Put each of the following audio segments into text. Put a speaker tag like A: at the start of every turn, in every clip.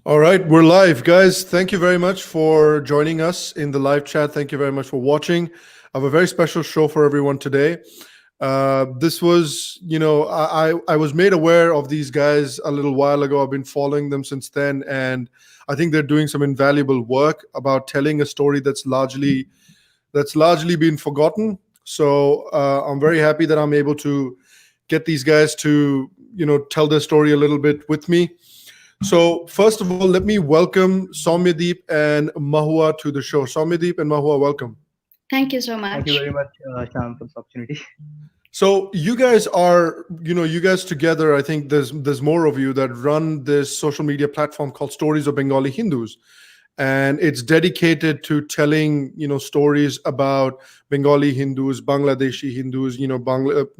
A: All right, we're live, guys. Thank you very much for joining us in the live chat. Thank you very much for watching. I have a very special show for everyone today. This was, I was made aware of these guys a little while ago. I've been following them since then, and I think they're doing some invaluable work about telling a story that's largely been forgotten. So I'm very happy that I'm able to get these guys to, tell their story a little bit with me. So first of all, let me welcome Soumyadeep and Mahua to the show. Soumyadeep and Mahua, welcome.
B: Thank you so much.
C: Thank you very much, Sham, for this opportunity.
A: So you guys are, you guys together, I think there's more of you that run this social media platform called Stories of Bengali Hindus. And it's dedicated to telling, stories about Bengali Hindus, Bangladeshi Hindus,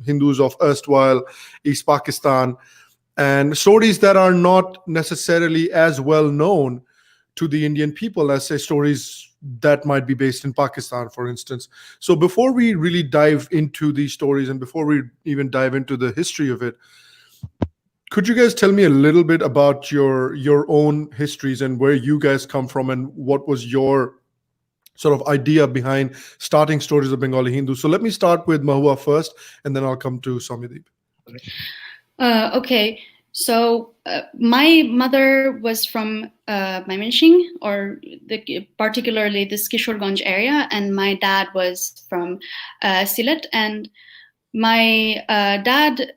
A: Hindus of erstwhile East Pakistan, and stories that are not necessarily as well known to the Indian people as, say, stories that might be based in Pakistan, for instance. So before we really dive into these stories and before we even dive into the history of it, could you guys tell me a little bit about your own histories and where you guys come from and what was your sort of idea behind starting Stories of Bengali Hindu? So let me start with Mahua first, and then I'll come to Soumyadeep.
B: Okay, so my mother was from Mymensingh, or particularly this Kishoreganj area, and my dad was from Sylhet. And my dad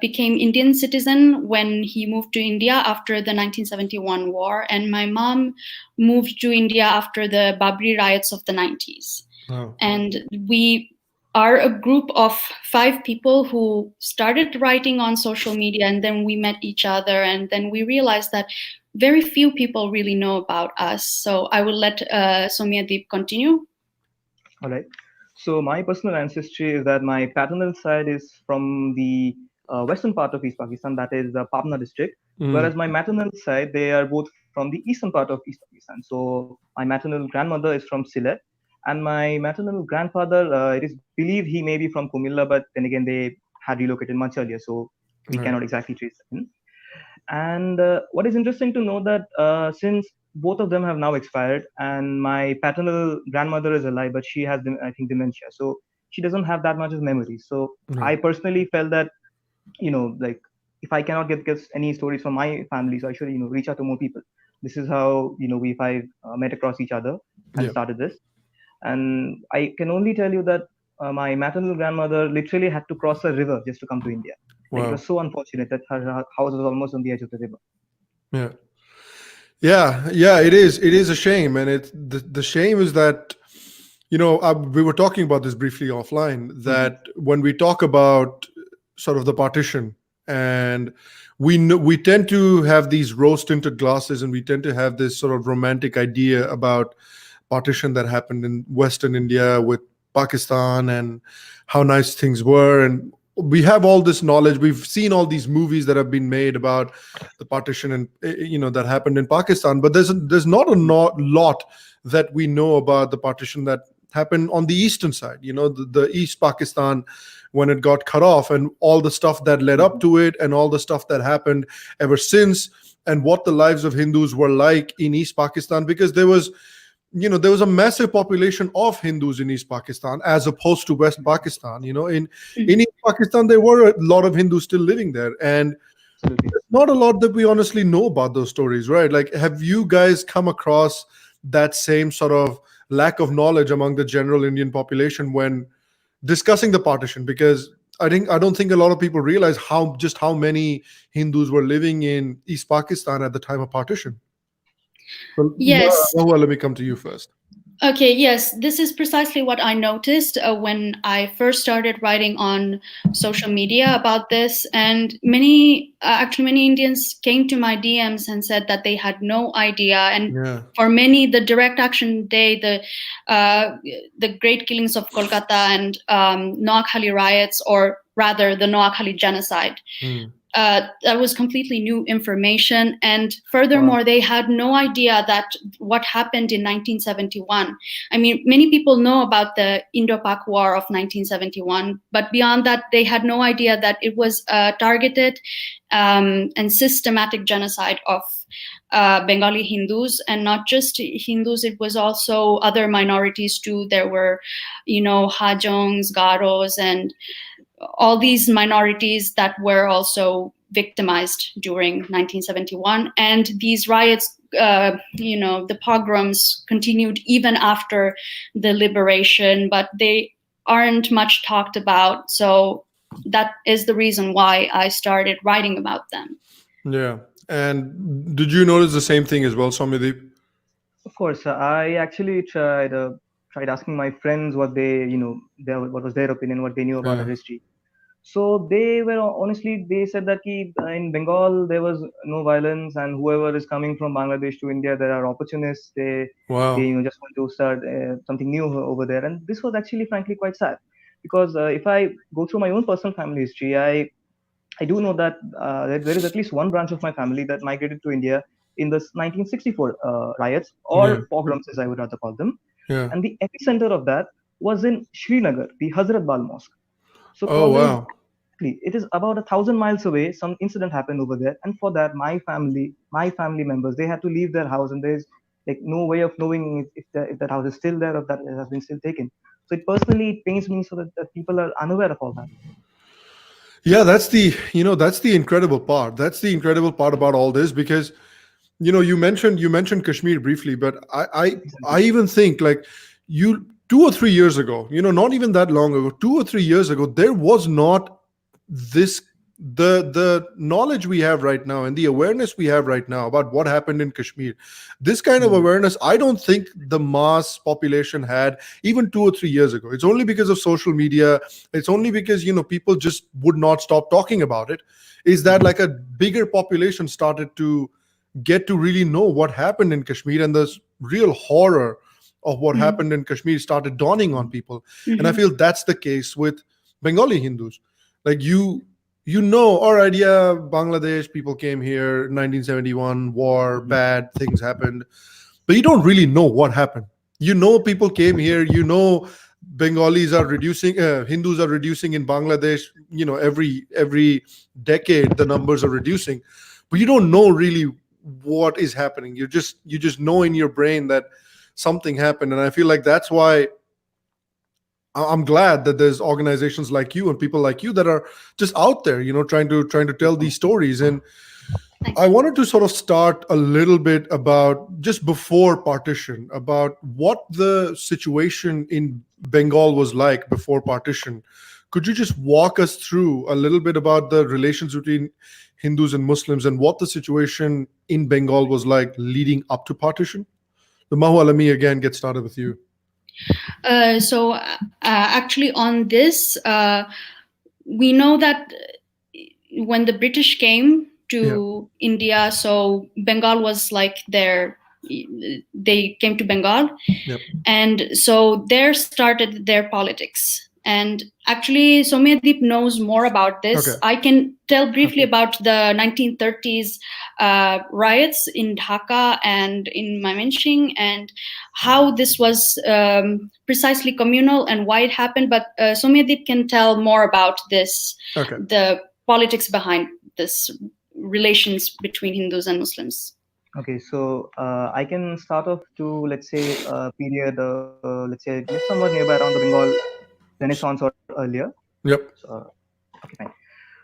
B: became Indian citizen when he moved to India after the 1971 war, and my mom moved to India after the Babri riots of the 90s. Oh. And we are a group of 5 people who started writing on social media, and then we met each other, and then we realized that very few people really know about us. So I will let Soumyadeep continue.
C: All right. So my personal ancestry is that my paternal side is from the western part of East Pakistan, that is the Pabna district, whereas my maternal side, they are both from the eastern part of East Pakistan. So my maternal grandmother is from Sylhet, and my maternal grandfather, it is believed he may be from Kumilla, but then again, they had relocated much earlier, so we cannot exactly trace him. And what is interesting to know that since both of them have now expired, and my paternal grandmother is alive, but she has, I think, dementia, so she doesn't have that much of memory. So I personally felt that, like, if I cannot get any stories from my family, so I should, reach out to more people. This is how, we 5 met across each other and started this. And I can only tell you that my maternal grandmother literally had to cross a river just to come to India. Like, it was so unfortunate that her house was almost on the edge of the river.
A: Yeah, it is. It is a shame. And the shame is that, we were talking about this briefly offline, that when we talk about sort of the partition, and we tend to have these rose-tinted glasses, and we tend to have this sort of romantic idea about partition that happened in Western India with Pakistan and how nice things were. And we have all this knowledge. We've seen all these movies that have been made about the partition and, that happened in Pakistan. But there's not a lot that we know about the partition that happened on the eastern side, the East Pakistan, when it got cut off, and all the stuff that led up to it, and all the stuff that happened ever since, and what the lives of Hindus were like in East Pakistan, because there was a massive population of Hindus in East Pakistan as opposed to West Pakistan. In East Pakistan, there were a lot of Hindus still living there, and there's not a lot that we honestly know about those stories, right? Like, have you guys come across that same sort of lack of knowledge among the general Indian population when discussing the partition? Because I don't think a lot of people realize how many Hindus were living in East Pakistan at the time of partition. So,
B: yes.
A: Mahua, let me come to you first.
B: Okay, yes, this is precisely what I noticed when I first started writing on social media about this. And many Indians came to my DMs and said that they had no idea. And for many, the direct action day, the great killings of Kolkata and Noakhali riots, or rather the Noakhali genocide, that was completely new information. And furthermore, they had no idea that what happened in 1971. I mean, many people know about the Indo-Pak War of 1971, but beyond that, they had no idea that it was a targeted and systematic genocide of Bengali Hindus, and not just Hindus, it was also other minorities too. There were, Hajongs, Garos, and all these minorities that were also victimized during 1971. And these riots, the pogroms continued even after the liberation, but they aren't much talked about. So that is the reason why I started writing about them.
A: Yeah. And did you notice the same thing as well, Soumyadeep?
C: Of course, I actually tried asking my friends what what was their opinion, what they knew about our history. So they were honestly, they said that in Bengal there was no violence, and whoever is coming from Bangladesh to India, there are opportunists. They just want to start something new over there, and this was actually, frankly, quite sad, because if I go through my own personal family history, I do know that there is at least one branch of my family that migrated to India in the 1964 riots, or pogroms, as I would rather call them.
A: Yeah.
C: And the epicenter of that was in Srinagar, the Hazrat Bal Mosque. So
A: wow.
C: It is about 1,000 miles away. Some incident happened over there, and for that, my family members, they had to leave their house, and there's like no way of knowing if that house is still there or that it has been still taken. So it personally pains me so that people are unaware of all that.
A: Yeah, that's the incredible part. That's the incredible part about all this, because you mentioned Kashmir briefly, but I even think, like, 2 or 3 years ago, not even that long ago, 2 or 3 years ago, there was not the knowledge we have right now and the awareness we have right now about what happened in Kashmir. This kind of awareness, I don't think the mass population had even 2 or 3 years ago. It's only because of social media. It's only because, people just would not stop talking about it. Is that like a bigger population started to get to really know what happened in Kashmir, and the real horror of what happened in Kashmir started dawning on people. And I feel that's the case with Bengali Hindus. Like, all right, yeah, Bangladesh, people came here, 1971, war, bad things happened, but you don't really know what happened. People came here, Bengalis are reducing, Hindus are reducing in Bangladesh, every decade the numbers are reducing, but you don't know really what is happening. You just know in your brain that something happened. And I feel like that's why I'm glad that there's organizations like you and people like you that are just out there, trying to tell these stories. And I wanted to sort of start a little bit about just before partition, about what the situation in Bengal was like before partition. Could you just walk us through a little bit about the relations between Hindus and Muslims and what the situation in Bengal was like leading up to partition? The Mahu Alami, again, get started with you.
B: So actually on this, we know that when the British came to India, so Bengal was like they came to Bengal. And so there started their politics. And actually, Soumyadeep knows more about this.
A: Okay.
B: I can tell briefly about the 1930s riots in Dhaka and in Mymensingh, and how this was precisely communal and why it happened. But Soumyadeep can tell more about this, the politics behind this relations between Hindus and Muslims.
C: Okay, so I can start off to, let's say, period, let's say, somewhat nearby around the Bengal Renaissance or earlier.
A: Yep.
C: So, okay, fine.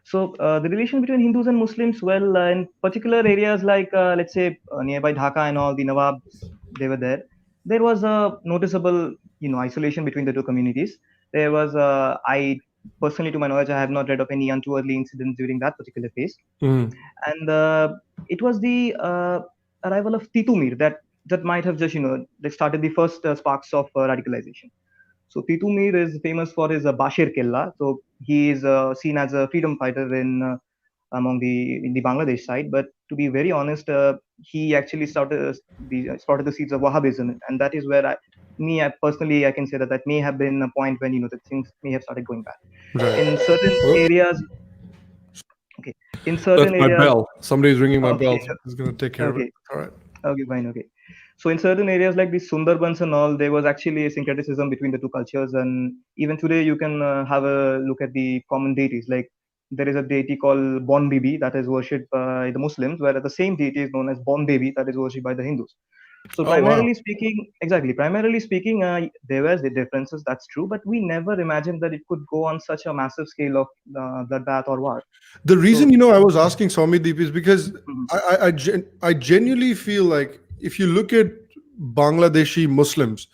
C: So the relation between Hindus and Muslims, well, in particular areas like, let's say, nearby Dhaka and all, the Nawabs, they were there. There was a noticeable, isolation between the two communities. There was, I personally, to my knowledge, I have not read of any untowardly incidents during that particular phase. And it was the arrival of Titu Mir that might have just, that started the first sparks of radicalization. So Titu Mir is famous for his Bashir Killa. So he is seen as a freedom fighter in the Bangladesh side. But to be very honest, he actually started the seeds of Wahhabism, and that is where I personally I can say that may have been a point when that things may have started going bad.
A: Right.
C: In certain areas. Okay. In
A: That's
C: certain
A: my
C: areas,
A: bell. Somebody's ringing my bell.
C: okay,
A: So who's going to take care of it?
C: okay,
A: All right.
C: okay, fine, okay. So in certain areas like the Sundarbans and all, there was actually a syncretism between the two cultures, and even today you can have a look at the common deities. Like there is a deity called Bon Bibi that is worshipped by the Muslims, whereas the same deity is known as Bon Devi that is worshipped by the Hindus. So
A: Oh, wow.
C: primarily speaking, there was the differences. That's true, but we never imagined that it could go on such a massive scale of bloodbath or war.
A: The reason,
C: So,
A: I was asking Swamideep is because
C: mhm,
A: I genuinely feel like if you look at Bangladeshi Muslims,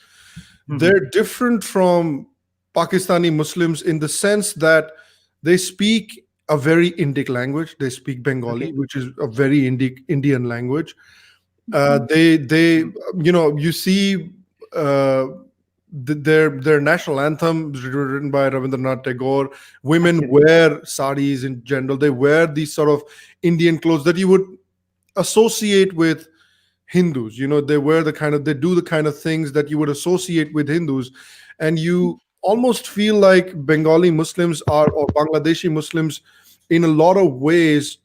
C: mhm,
A: they're different from Pakistani Muslims in the sense that they speak a very Indic language. They speak Bengali,
C: okay,
A: which is a very Indian language.
B: Mhm.
A: They
C: mhm,
A: you see uh, their national anthem is written by Rabindranath Tagore. Women
C: actually,
A: wear saris in general. They wear these sort of Indian clothes that you would associate with Hindus. They do the kind of things that you would associate with Hindus, and you almost feel like Bengali Muslims or Bangladeshi Muslims in a lot of ways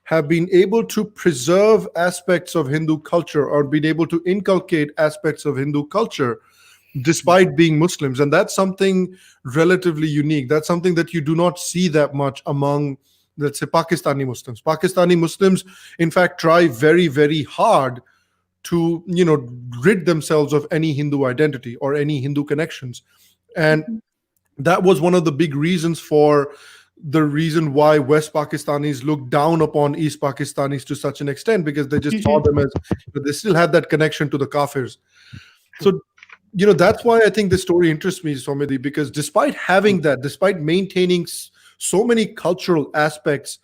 A: have been able to preserve aspects of Hindu culture or been able to inculcate aspects of Hindu culture
C: mhm,
A: despite being Muslims. And that's something relatively unique. That's something that you do not see that much among, let's say, Pakistani Muslims. Pakistani Muslims, in fact, try very, very hard to, rid themselves of any Hindu identity or any Hindu connections. And
B: Mhm.
A: that was one of the big reasons for the reason why West Pakistanis looked down upon East Pakistanis to such an extent, because they just saw them as, they still had that connection to the Kafirs.
C: true.
A: So, that's why I think this story interests me, Somidi, because despite having
C: Mhm,
A: that, despite maintaining so many cultural aspects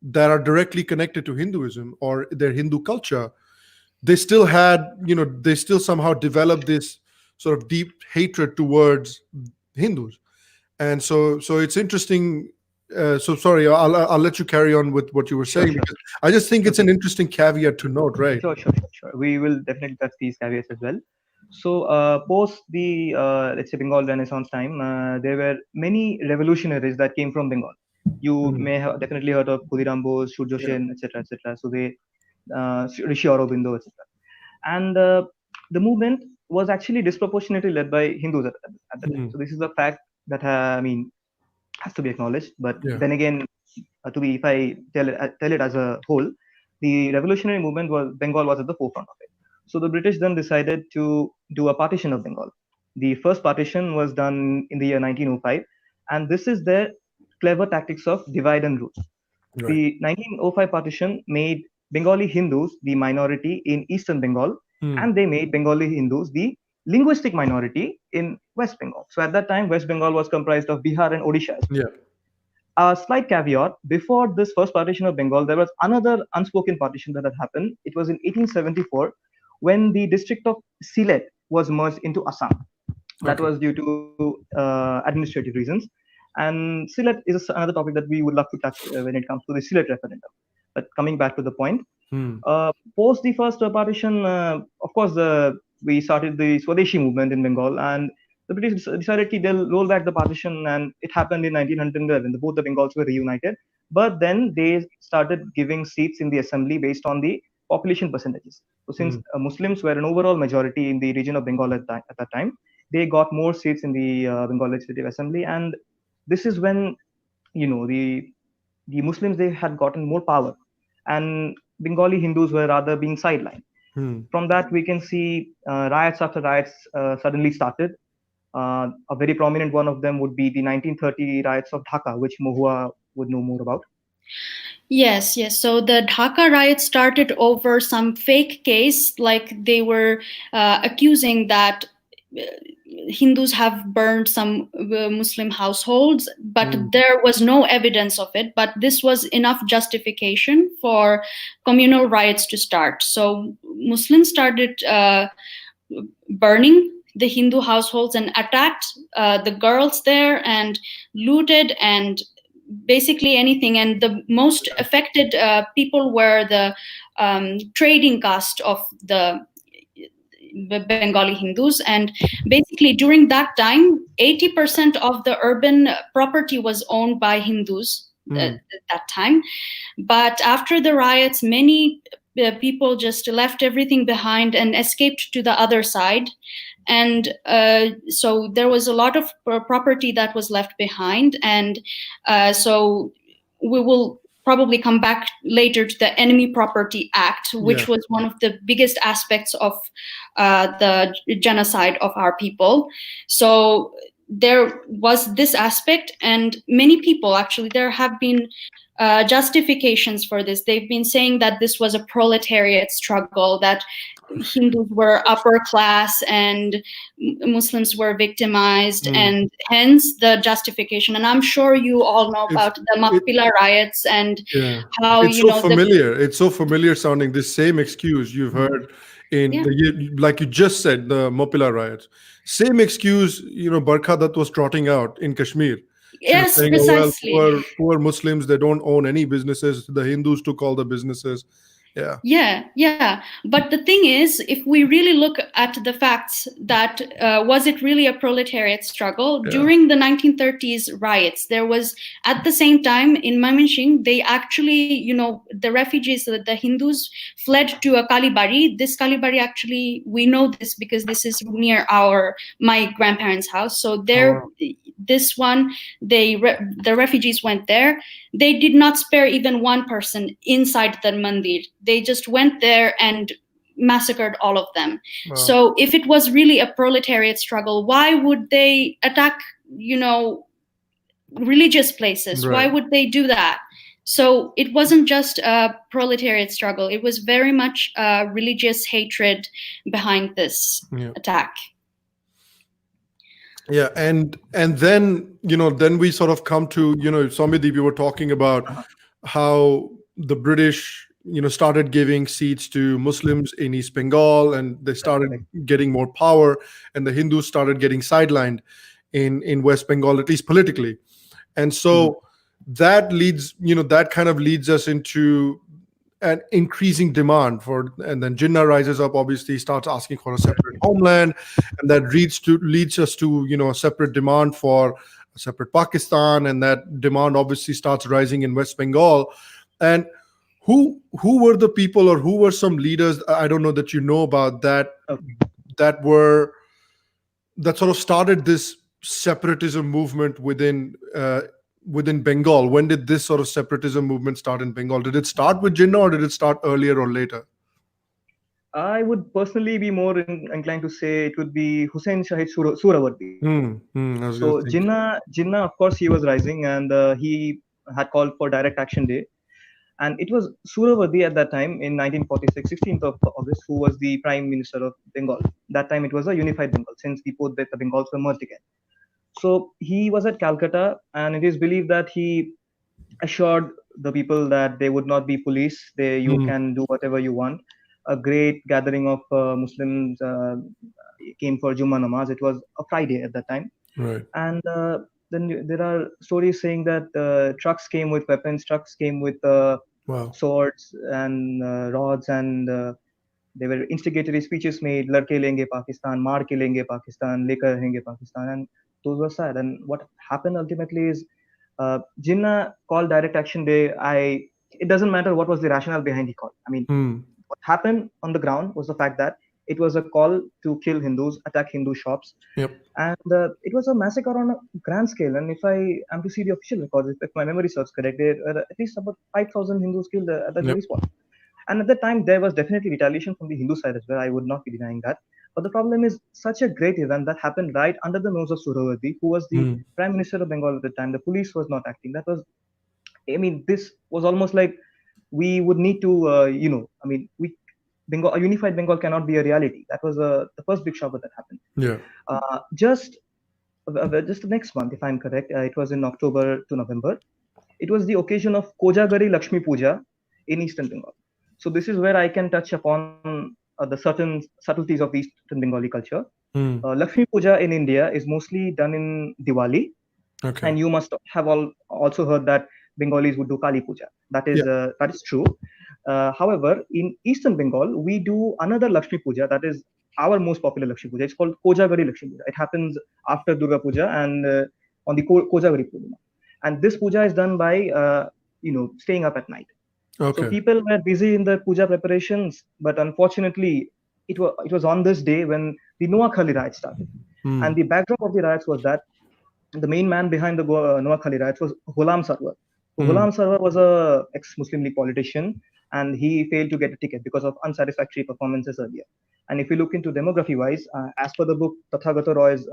A: that are directly connected to Hinduism or their Hindu culture, they still somehow developed this sort of deep hatred towards Hindus. And so it's interesting. So sorry, I'll let you carry on with what you were
C: Sure,
A: saying,
C: sure.
A: because I just think it's
C: Okay.
A: an interesting caveat to note, right?
C: Sure. We will definitely touch these caveats as well. So, post the let's say Bengal Renaissance time, there were many revolutionaries that came from Bengal. You
A: Mm.
C: may have definitely heard of Khudiram Bose, Surjo
A: Yeah.
C: Sen, etc., etc. So they, Rishi Aurobindo, etc. And the movement was actually disproportionately led by Hindus at the time.
A: Mm.
C: So this is a fact that I mean has to be acknowledged. But
A: Yeah.
C: then again, to be if I tell it as a whole, the revolutionary movement was Bengal was at the forefront of it. So the British then decided to do a partition of Bengal. The first partition was done in the year 1905, and this is their clever tactics of divide and rule.
A: Right.
C: The 1905 partition made Bengali Hindus the minority in Eastern Bengal,
A: Mm.
C: and they made Bengali Hindus the linguistic minority in West Bengal. So at that time, West Bengal was comprised of Bihar and Odisha.
A: Yeah.
C: A slight caveat: before this first partition of Bengal, there was another unspoken partition that had happened. It was in 1874 when the district of Sylhet was merged into Assam. That
A: Okay.
C: was due to administrative reasons. And Sylhet is another topic that we would love to touch when it comes to the Sylhet referendum. But coming back to the point,
A: Mm.
C: post the first partition, of course, we started the Swadeshi movement in Bengal, and the British decided they'll roll back the partition, and it happened in 1911. Both the Bengals were reunited, but then they started giving seats in the assembly based on the population percentages. So since
A: Mm.
C: Muslims were an overall majority in the region of Bengal at that time, they got more seats in the Bengal Legislative Assembly, and this is when the Muslims they had gotten more power, and Bengali Hindus were rather being sidelined.
A: Mm.
C: From that, we can see riots after riots suddenly started. A very prominent one of them would be the 1930 riots of Dhaka, which Mohua would know more about.
B: Yes. So the Dhaka riot started over some fake case, like they were accusing that Hindus have burned some Muslim households, but
A: Mm.
B: there was no evidence of it. But this was enough justification for communal riots to start. So Muslims started burning the Hindu households and attacked the girls there and looted and basically anything. And the most affected people were the trading caste of the Bengali Hindus. And basically, during that time, 80% of the urban property was owned by Hindus. that time. But after the riots, many people just left everything behind and escaped to the other side. And so there was a lot of property that was left behind. And so we will probably come back later to the Enemy Property Act, which was one of the biggest aspects of the genocide of our people. So there was this aspect, and many people, actually, there have been justifications for this. They've been saying that this was a proletariat struggle, that Hindus were upper class and Muslims were victimized, and hence the justification. And I'm sure you all know about the Mapila riots and how
A: it's so familiar. It's so familiar sounding. This same excuse you've heard in like you just said, the Mapila riots. Same excuse, Barkha Dutt was trotting out in Kashmir.
B: Yes,
A: saying,
B: precisely.
A: Oh, well, poor Muslims, they don't own any businesses. The Hindus took all the businesses.
B: Yeah. But the thing is, if we really look at the facts, that was it really a proletariat struggle? During the 1930s riots, there was, at the same time in Mymensingh, they actually, the refugees, the Hindus fled to a Kalibari. This Kalibari, actually, we know this because this is near my grandparents' house. So there, this one, the refugees went there. They did not spare even one person inside the mandir. They just went there and massacred all of them. Wow. So if it was really a proletariat struggle, why would they attack, religious places? Right. Why would they do that? So it wasn't just a proletariat struggle. It was very much religious hatred behind this attack.
A: Yeah, and then then we sort of come to Soumyadeep, you were talking about how the British started giving seats to Muslims in East Bengal, and they started getting more power, and the Hindus started getting sidelined in West Bengal, at least politically. And so that leads that kind of leads us into an increasing demand for, and then Jinnah rises up, obviously starts asking for a separate homeland, and that leads us to a separate demand for a separate Pakistan, and that demand obviously starts rising in West Bengal. And who were the people, or who were some leaders, I don't know, that about that sort of started this separatism movement within Bengal? When did this sort of separatism movement start in Bengal? Did it start with Jinnah, or did it start earlier or later?
C: I would personally be more inclined to say it would be Hussain Shahid Surawardi. So Jinnah, of course, he was rising, and he had called for direct action day. And it was Surawardi at that time in 1946, 16th of August, who was the Prime Minister of Bengal. That time it was a unified Bengal, since both the Bengals were merged again. So he was at Calcutta, and it is believed that he assured the people that they would not be police. You can do whatever you want. A great gathering of Muslims came for Jummah Namaz. It was a Friday at that time.
A: Right.
C: And then there are stories saying that trucks came with weapons, trucks came with swords and rods, and there were instigatory speeches made, Ladke lenge Pakistan, Maar ke lenge Pakistan, Lekar henge Pakistan, and those were sad. And what happened ultimately is Jinnah called direct action day. It doesn't matter what was the rationale behind the call. I mean, what happened on the ground was the fact that it was a call to kill Hindus, attack Hindu shops.
A: Yep.
C: And it was a massacre on a grand scale. And if I am to see the official records, if my memory serves correct, there were at least about 5,000 Hindus killed at that very spot. And at that time, there was definitely retaliation from the Hindu side as well. I would not be denying that. But the problem is, such a great event that happened right under the nose of Surawardi, who was the Prime Minister of Bengal at the time. The police was not acting. This was almost like we would need to, a unified Bengal cannot be a reality. That was the first big shock that happened.
A: Yeah.
C: Just the next month, if I'm correct, it was in October to November. It was the occasion of Kojagari Lakshmi Puja in Eastern Bengal. So this is where I can touch upon the certain subtleties of the Eastern Bengali culture. Lakshmi Puja in India is mostly done in Diwali. Okay. And you must have also heard that Bengalis would do Kali Puja. That is true. However, in Eastern Bengal, we do another Lakshmi Puja that is our most popular Lakshmi Puja. It's called Kojagari Lakshmi Puja. It happens after Durga Puja and on the Kojagari Puja. and this puja is done by staying up at night.
A: Okay.
C: So people were busy in the puja preparations, but unfortunately, it was on this day when the Noakhali riots started. And the backdrop of the riots was that the main man behind the Noakhali riots was Ghulam Sarwar. Ghulam Sarwar was a ex-Muslim League politician, and he failed to get a ticket because of unsatisfactory performances earlier. And if you look into demography-wise, as per the book Tathagata Roy's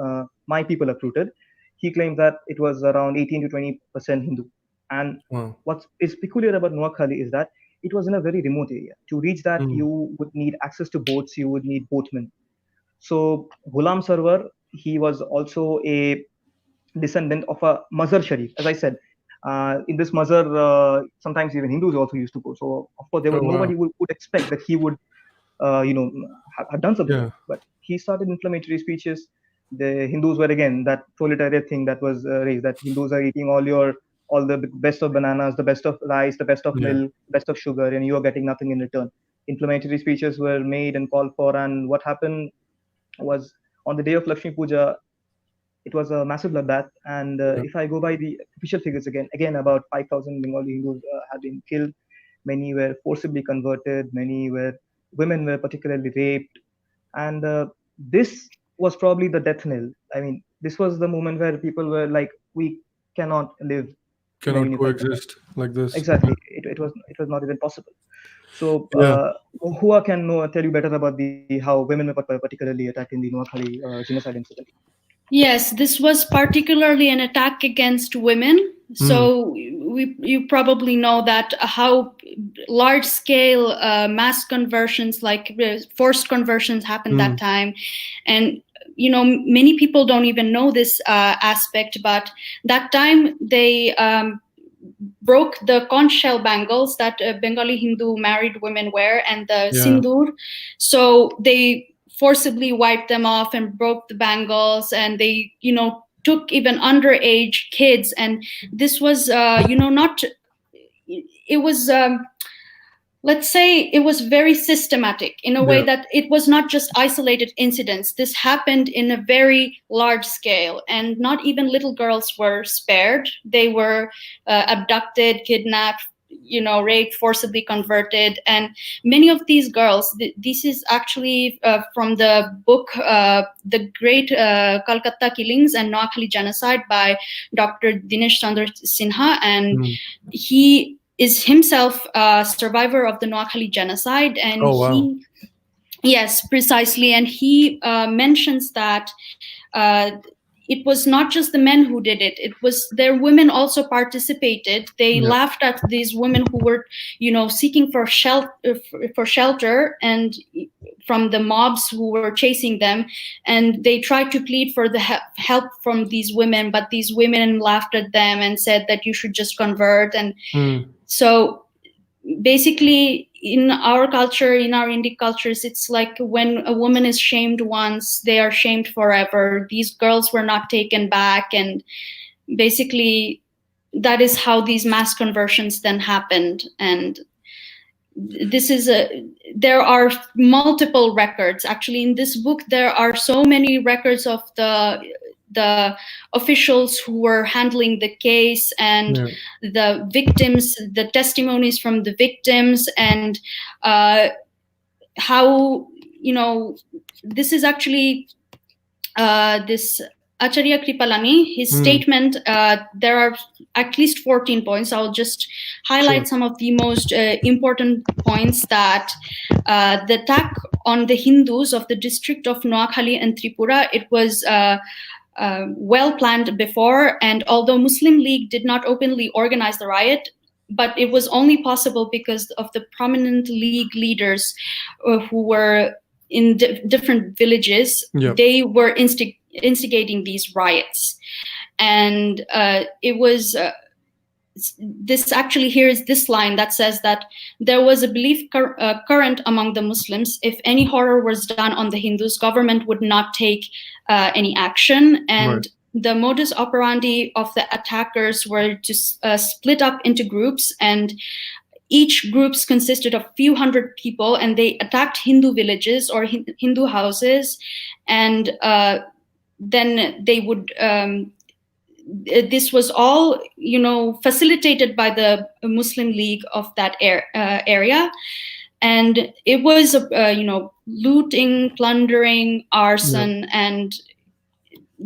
C: My People Uprooted, he claimed that it was around 18 to 20% Hindu. And what is peculiar about Noakhali is that it was in a very remote area. To reach that, you would need access to boats, you would need boatmen. So Ghulam Sarwar, he was also a descendant of a Mazar Sharif. As I said, in this Mazar, sometimes even Hindus also used to go. So of course, there was nobody would expect that he would, have done something.
A: Yeah.
C: But he started inflammatory speeches. The Hindus were again that proletariat thing that was raised, that Hindus are eating all the best of bananas, the best of rice, the best of milk, best of sugar, and you are getting nothing in return. Inflammatory speeches were made and called for, and what happened was on the day of Lakshmi Puja, it was a massive bloodbath. And if I go by the official figures again about 5,000 Bengali Hindus have been killed. Many were forcibly converted. Women were particularly raped, and this was probably the death knell. I mean, this was the moment where people were like, we cannot live,
A: cannot coexist like this.
C: Exactly, it was not even possible. So Hua can tell you better about how women were particularly attacked in the Noakhali genocide incident.
B: Yes, this was particularly an attack against women. So you probably know that how large-scale mass conversions, like forced conversions, happened that time, and many people don't even know this aspect. But that time they broke the conch shell bangles that Bengali Hindu married women wear and the sindoor. So they forcibly wiped them off and broke the bangles, and they took even underage kids. And this was not, it was let's say it was very systematic in a way that it was not just isolated incidents. This happened in a very large scale, and not even little girls were spared. They were abducted, kidnapped, raped, forcibly converted. And many of these girls, this is actually from the book The Great Calcutta Killings and Noakhali Genocide by Dr. Dinesh Chandra Sinha. And he is himself a survivor of the Noakhali genocide. And yes, precisely. And he mentions that it was not just the men who did it. It was their women also participated. They laughed at these women who were, seeking for shelter and from the mobs who were chasing them. And they tried to plead for the help from these women, but these women laughed at them and said that you should just convert. And so basically, in our culture, in our Indic cultures, it's like when a woman is shamed once, they are shamed forever. These girls were not taken back. And basically, that is how these mass conversions then happened. And this is there are multiple records. Actually, in this book, there are so many records of the officials who were handling the case and the victims, the testimonies from the victims, and how, this is actually this Acharya Kripalani, his statement. There are at least 14 points. I'll just highlight some of the most important points. That the attack on the Hindus of the district of Noakhali and Tripura, it was well planned before. And although Muslim League did not openly organize the riot, but it was only possible because of the prominent League leaders who were in different villages. They were instigating these riots. And it was this actually, here is this line that says that there was a belief current among the Muslims: if any horror was done on the Hindus, government would not take any action. And the modus operandi of the attackers were to split up into groups, and each groups consisted of few hundred people, and they attacked Hindu villages or Hindu houses. And then they would this was all, facilitated by the Muslim League of that area. And it was, looting, plundering, arson, and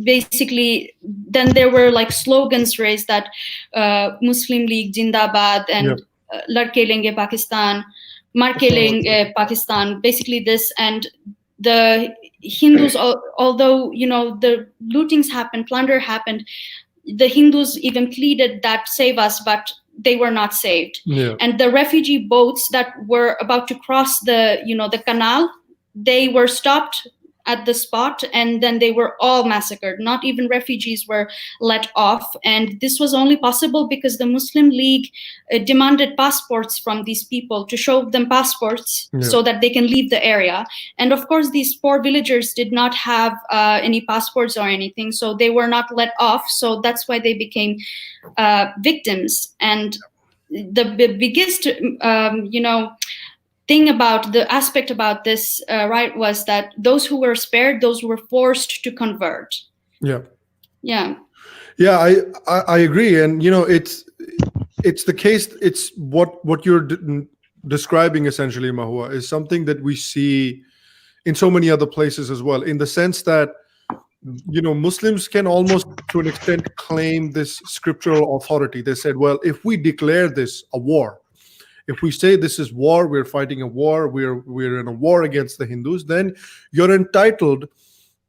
B: basically then there were like slogans raised that Muslim League Jindabad and Ladke Lenge Pakistan, Mar ke Lenge Pakistan, basically this. And the Hindus, although the lootings happened, plunder happened, the Hindus even pleaded that save us, but they were not saved. And the refugee boats that were about to cross the canal, they were stopped at the spot, and then they were all massacred. Not even refugees were let off. And this was only possible because the Muslim League demanded passports from these people, to show them passports so that they can leave the area. And of course, these poor villagers did not have any passports or anything, so they were not let off. So that's why they became victims. And the biggest, thing about the aspect about this right was that those who were spared, those who were forced to convert. I agree. And it's the case. It's what you're describing essentially, Mahua, is something that we see in so many other places as well, in the sense that Muslims can almost to an extent claim this scriptural authority. They said, well, if we declare this a war, if we say this is war, we're fighting a war, we're in a war against the Hindus, then you're entitled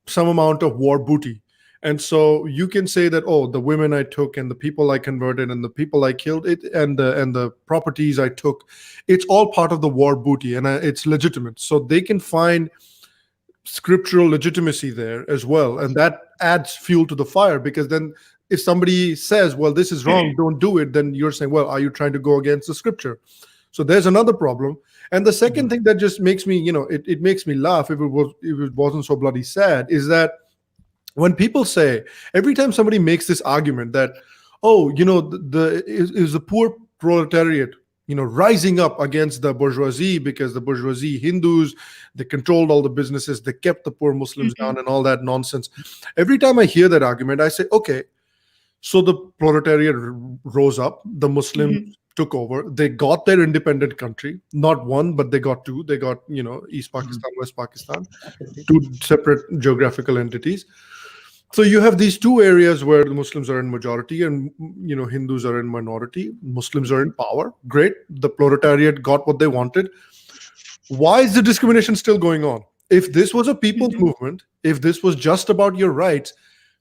B: some amount of war booty. And so you can say that, oh, the women I took and the people I converted and the people I killed, and the properties I took, it's all part of the war booty, and it's legitimate. So they can find scriptural legitimacy there as well. And that adds fuel to the fire, because then if somebody says, well, this is wrong, don't do it, then you're saying, well, are you trying to go against the scripture? So there's another problem. And the second thing that just makes me, it makes me laugh, if it wasn't so bloody sad, is that when people say, every time somebody makes this argument that, oh, is the poor proletariat, rising up against the bourgeoisie, because the bourgeoisie Hindus, they controlled all the businesses, they kept the poor Muslims down and all that nonsense. Every time I hear that argument, I say, okay, so the proletariat rose up, the Muslims took over, they got their independent country, not one, but they got two. They got, East Pakistan, West Pakistan, two separate geographical entities. So you have these two areas where the Muslims are in majority and, Hindus are in minority. Muslims are in power. Great. The proletariat got what they wanted. Why is the discrimination still going on? If this was a people's movement, if this was just about your rights,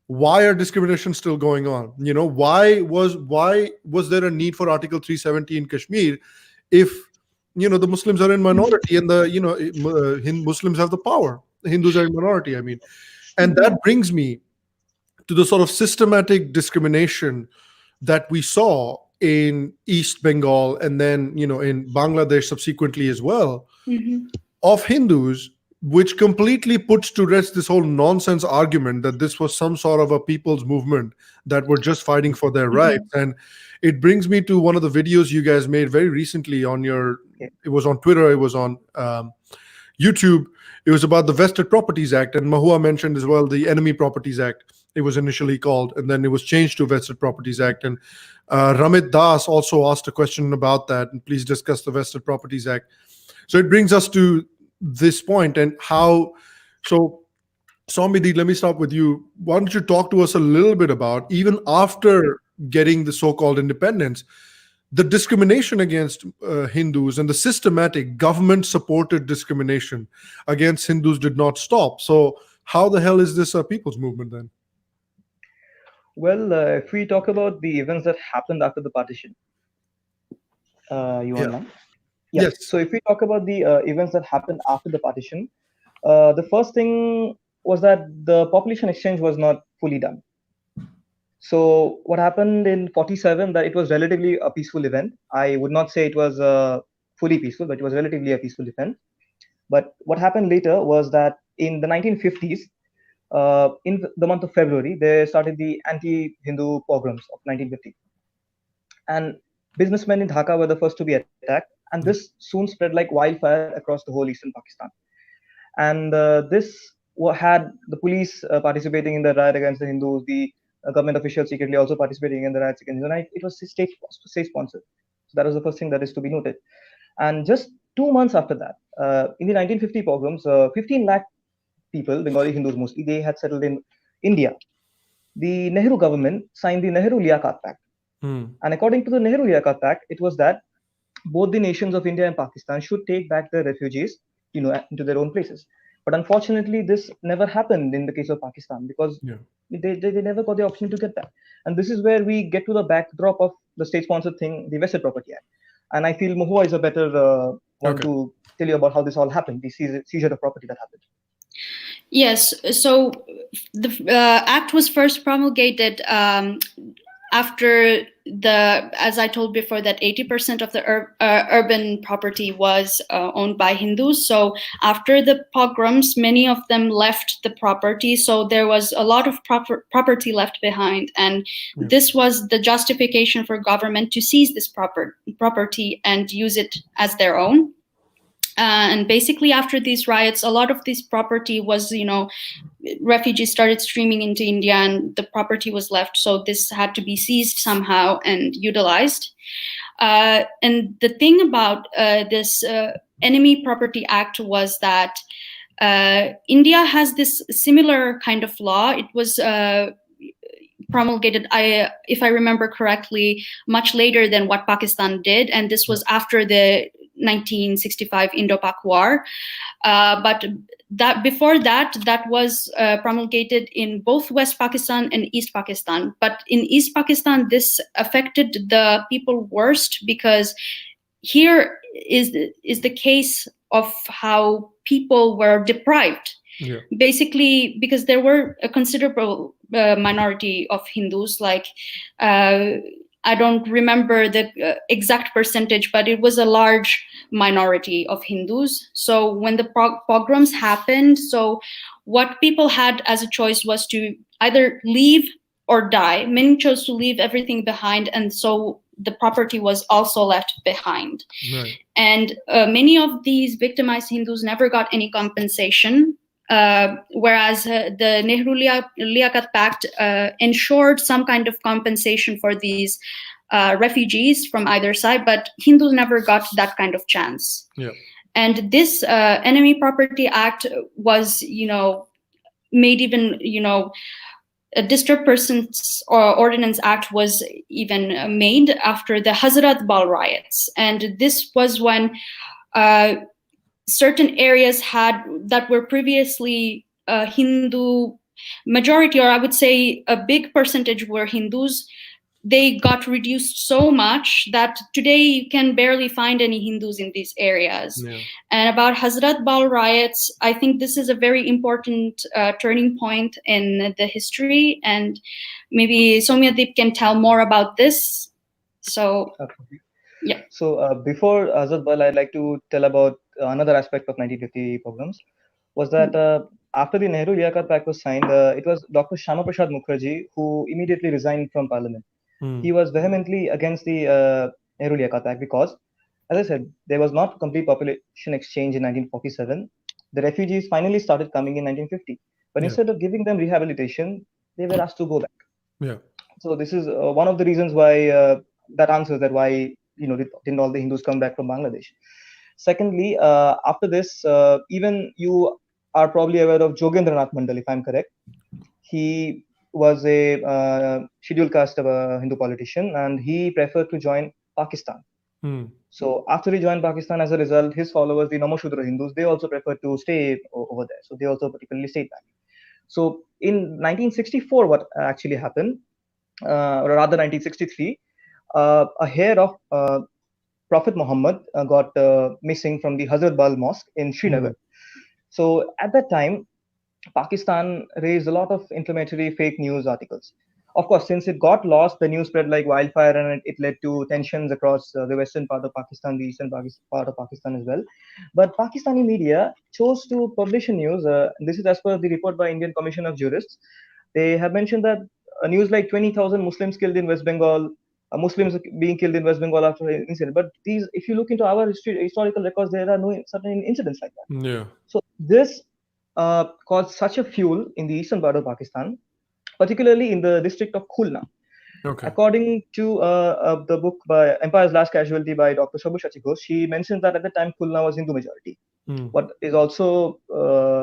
B: why are discrimination still going on? Why was there a need for Article 370 in Kashmir if, the Muslims are in minority and the, Muslims have the power? The Hindus are in minority, I mean. And that brings me to the sort of systematic discrimination that we saw in East Bengal and then, in Bangladesh subsequently as well, of Hindus, which completely puts to rest this whole nonsense argument that this was some sort of a people's movement that were just fighting for their rights. And it brings me to one of the videos you guys made very recently on it was on Twitter, it was on YouTube. It was about the Vested Properties Act, and Mahua mentioned as well the Enemy Properties Act, it was initially called, and then it was changed to Vested Properties Act. And Ramit Das also asked a question about that, and please discuss the Vested Properties Act. So it brings us to this point and how, so Sombidi, let me start with you. Why don't you talk to us a little bit about, even after getting the so-called independence, the discrimination against Hindus and the systematic government-supported discrimination against Hindus did not stop. So how the hell is this a people's movement then?
C: Well, if we talk about the events that happened after the partition, want now?
A: Yes.
C: So if we talk about the events that happened after the partition, the first thing was that the population exchange was not fully done. So what happened in 47, that it was relatively a peaceful event. I would not say it was fully peaceful, but it was relatively a peaceful event. But what happened later was that in the 1950s, in the month of February, they started the anti-Hindu pogroms of 1950. And businessmen in Dhaka were the first to be attacked. And this soon spread like wildfire across the whole eastern Pakistan. And this had the police participating in the riot against the Hindus, the government officials secretly also participating in the riots against Hindu, and it was state sponsored. So that was the first thing that is to be noted. And just 2 months after that, in the 1950 pogroms, 15 lakh people, Bengali Hindus mostly, they had settled in India. The Nehru government signed the Nehru-Liaquat Pact. And according to the Nehru-Liaquat Pact, it was that both the nations of India and Pakistan should take back the refugees, into their own places. But unfortunately, this never happened in the case of Pakistan because they never got the opportunity to get that. And this is where we get to the backdrop of the state-sponsored thing, the Vested Property Act. And I feel Mahua is a better one to tell you about how this all happened, the seizure of property that happened.
B: Yes, so the act was first promulgated after as I told before, that 80% of the urban property was owned by Hindus. So after the pogroms, many of them left the property. So there was a lot of property left behind. And this was the justification for government to seize this property and use it as their own. And basically after these riots, a lot of this property was, refugees started streaming into India and the property was left. So this had to be seized somehow and utilized. And the thing about this Enemy Property Act was that India has this similar kind of law. It was promulgated, if I remember correctly, much later than what Pakistan did. And this was after the 1965 Indo-Pak War, but that before that was promulgated in both West Pakistan and East Pakistan. But in East Pakistan, this affected the people worst because here is the case of how people were deprived. Basically, because there were a considerable minority of Hindus, like I don't remember the exact percentage, but it was a large minority of Hindus. So when the pogroms happened, so what people had as a choice was to either leave or die. Many chose to leave everything behind, and so the property was also left behind. And many of these victimized Hindus never got any compensation. Whereas the Nehru-Liaquat Pact ensured some kind of compensation for these refugees from either side, but Hindus never got that kind of chance. And this Enemy Property Act was, made even, a Disturbed Persons Ordinance Act was even made after the Hazrat Bal riots. And this was when certain areas that were previously Hindu majority, or I would say a big percentage were Hindus. They got reduced so much that today you can barely find any Hindus in these areas. And about Hazrat Bal riots, I think this is a very important turning point in the history. And maybe Soumyadeep can tell more about this. So,
C: So before Hazrat Bal, I'd like to tell about another aspect of 1950 pogroms. Was that after the Nehru-Liaquat Pact was signed, it was Dr. Shama Prasad Mukherjee who immediately resigned from parliament. He was vehemently against the Nehru-Liaquat Pact because, as I said, there was not complete population exchange in 1947. The refugees finally started coming in 1950. But instead of giving them rehabilitation, they were asked to go back. So this is one of the reasons why that answers that why didn't all the Hindus come back from Bangladesh. Secondly, after this, even you are probably aware of Jogendranath Mandal, if I'm correct. He was a scheduled caste Hindu politician, and he preferred to join Pakistan. So after he joined Pakistan, as a result, his followers, the Namashudra Hindus, they also preferred to stay over there. So they also particularly stayed back. So in 1964, what actually happened, or rather 1963, a hair of Prophet Muhammad got missing from the Hazrat Bal Mosque in Srinagar. So at that time, Pakistan raised a lot of inflammatory fake news articles. Of course, since it got lost, the news spread like wildfire, and it led to tensions across the western part of Pakistan, the eastern part of Pakistan as well. But Pakistani media chose to publish a news. This is as per the report by Indian Commission of Jurists. They have mentioned that a news like 20,000 Muslims killed in West Bengal, Muslims being killed in West Bengal after an incident. But these, if you look into our historical records, there are no certain incidents like that. So this caused such a fuel in the eastern part of Pakistan particularly in the district of Khulna.
A: Okay.
C: According to the book by Empire's Last Casualty by Dr. Sabyasachi Ghosh, she mentions that at the time Khulna was Hindu majority. What is also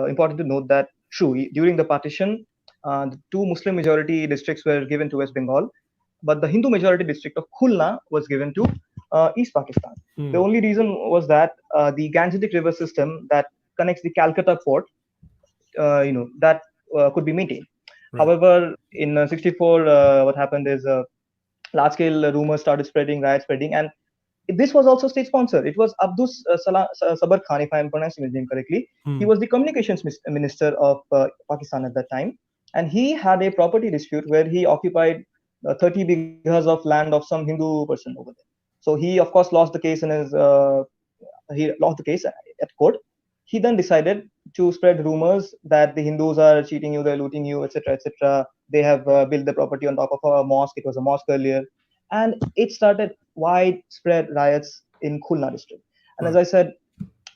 C: important to note that during the partition, the two Muslim majority districts were given to West Bengal, but the Hindu majority district of Khulna was given to East Pakistan. The only reason was that the Gangetic River system that connects the Calcutta port, that could be maintained. Right. However, in 64, what happened is large-scale rumors started spreading, riots spreading, and this was also state-sponsored. It was Abdus Sabar Khan, if I am pronouncing his name correctly. He was the communications minister of Pakistan at that time, and he had a property dispute where he occupied 30 bighas of land of some Hindu person over there. So he, of course, lost the case at court. He then decided to spread rumors that the Hindus are cheating you, they're looting you, etc., etc. They have built the property on top of a mosque. It was a mosque earlier, and it started widespread riots in Khulna district. And as I said,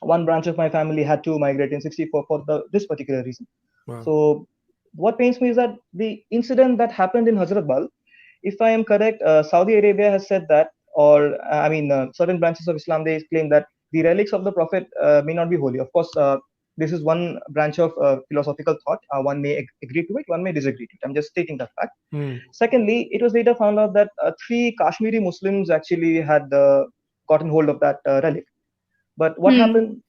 C: one branch of my family had to migrate in 64 for this particular reason. Wow. So what pains me is that the incident that happened in Hazratbal, if I am correct, Saudi Arabia has said that, or certain branches of Islam, they claim that the relics of the Prophet may not be holy. Of course, this is one branch of philosophical thought. One may agree to it, one may disagree to it. I'm just stating that fact. Secondly, it was later found out that 3 Kashmiri Muslims actually had gotten hold of that relic. But what happened?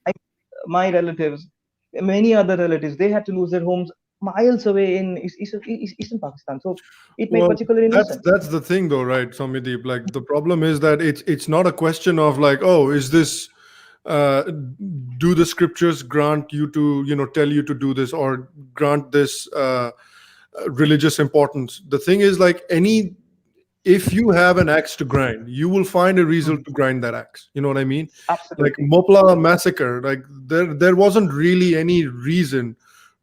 C: My relatives, many other relatives, they had to lose their homes miles away in eastern Pakistan. So it made particularly no sense.
A: That's the thing, though, right, Somideep? Like, the problem is that it's not a question of like, oh, is this do the scriptures grant you to tell you to do this or grant this religious importance? The thing is, like, if you have an axe to grind, you will find a reason to grind that axe. You know what I mean?
C: Absolutely.
A: Like Mopla massacre, like there wasn't really any reason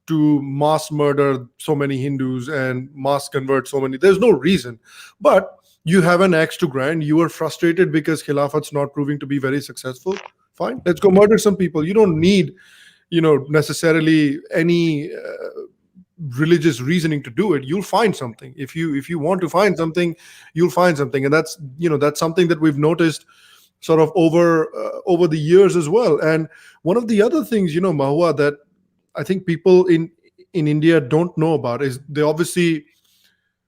A: to mass murder so many Hindus and mass convert so many. There's no reason. But you have an axe to grind. You are frustrated because Khilafat's not proving to be very successful. Fine, let's go murder some people. You don't need, necessarily any religious reasoning to do it. You'll find something. If you want to find something, you'll find something. And that's something that we've noticed sort of over the years as well. And one of the other things, Mahua, that I think people in India don't know about is they obviously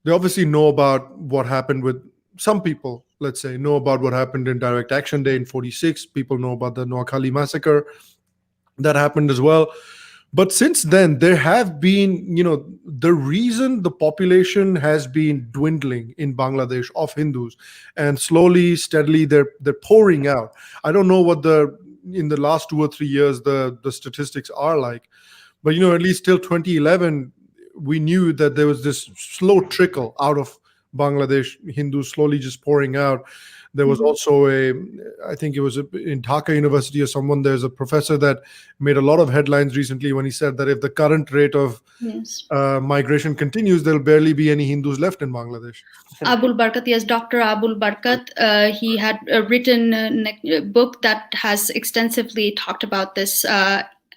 A: know about what happened with some people. Let's say know about what happened in Direct Action Day in 46. People know about the Noakhali massacre that happened as well. But since then, there have been, the reason the population has been dwindling in Bangladesh of Hindus, and slowly, steadily, they're pouring out. I don't know what in the last 2 or 3 years the statistics are like, but at least till 2011, we knew that there was this slow trickle out of Bangladesh Hindus slowly just pouring out. There was also I think it was in Dhaka University or someone, there's a professor that made a lot of headlines recently when he said that if the current rate of migration continues, there'll barely be any Hindus left in Bangladesh.
B: Abul Barkat, yes, Dr. Abul Barkat, he had written a book that has extensively talked about this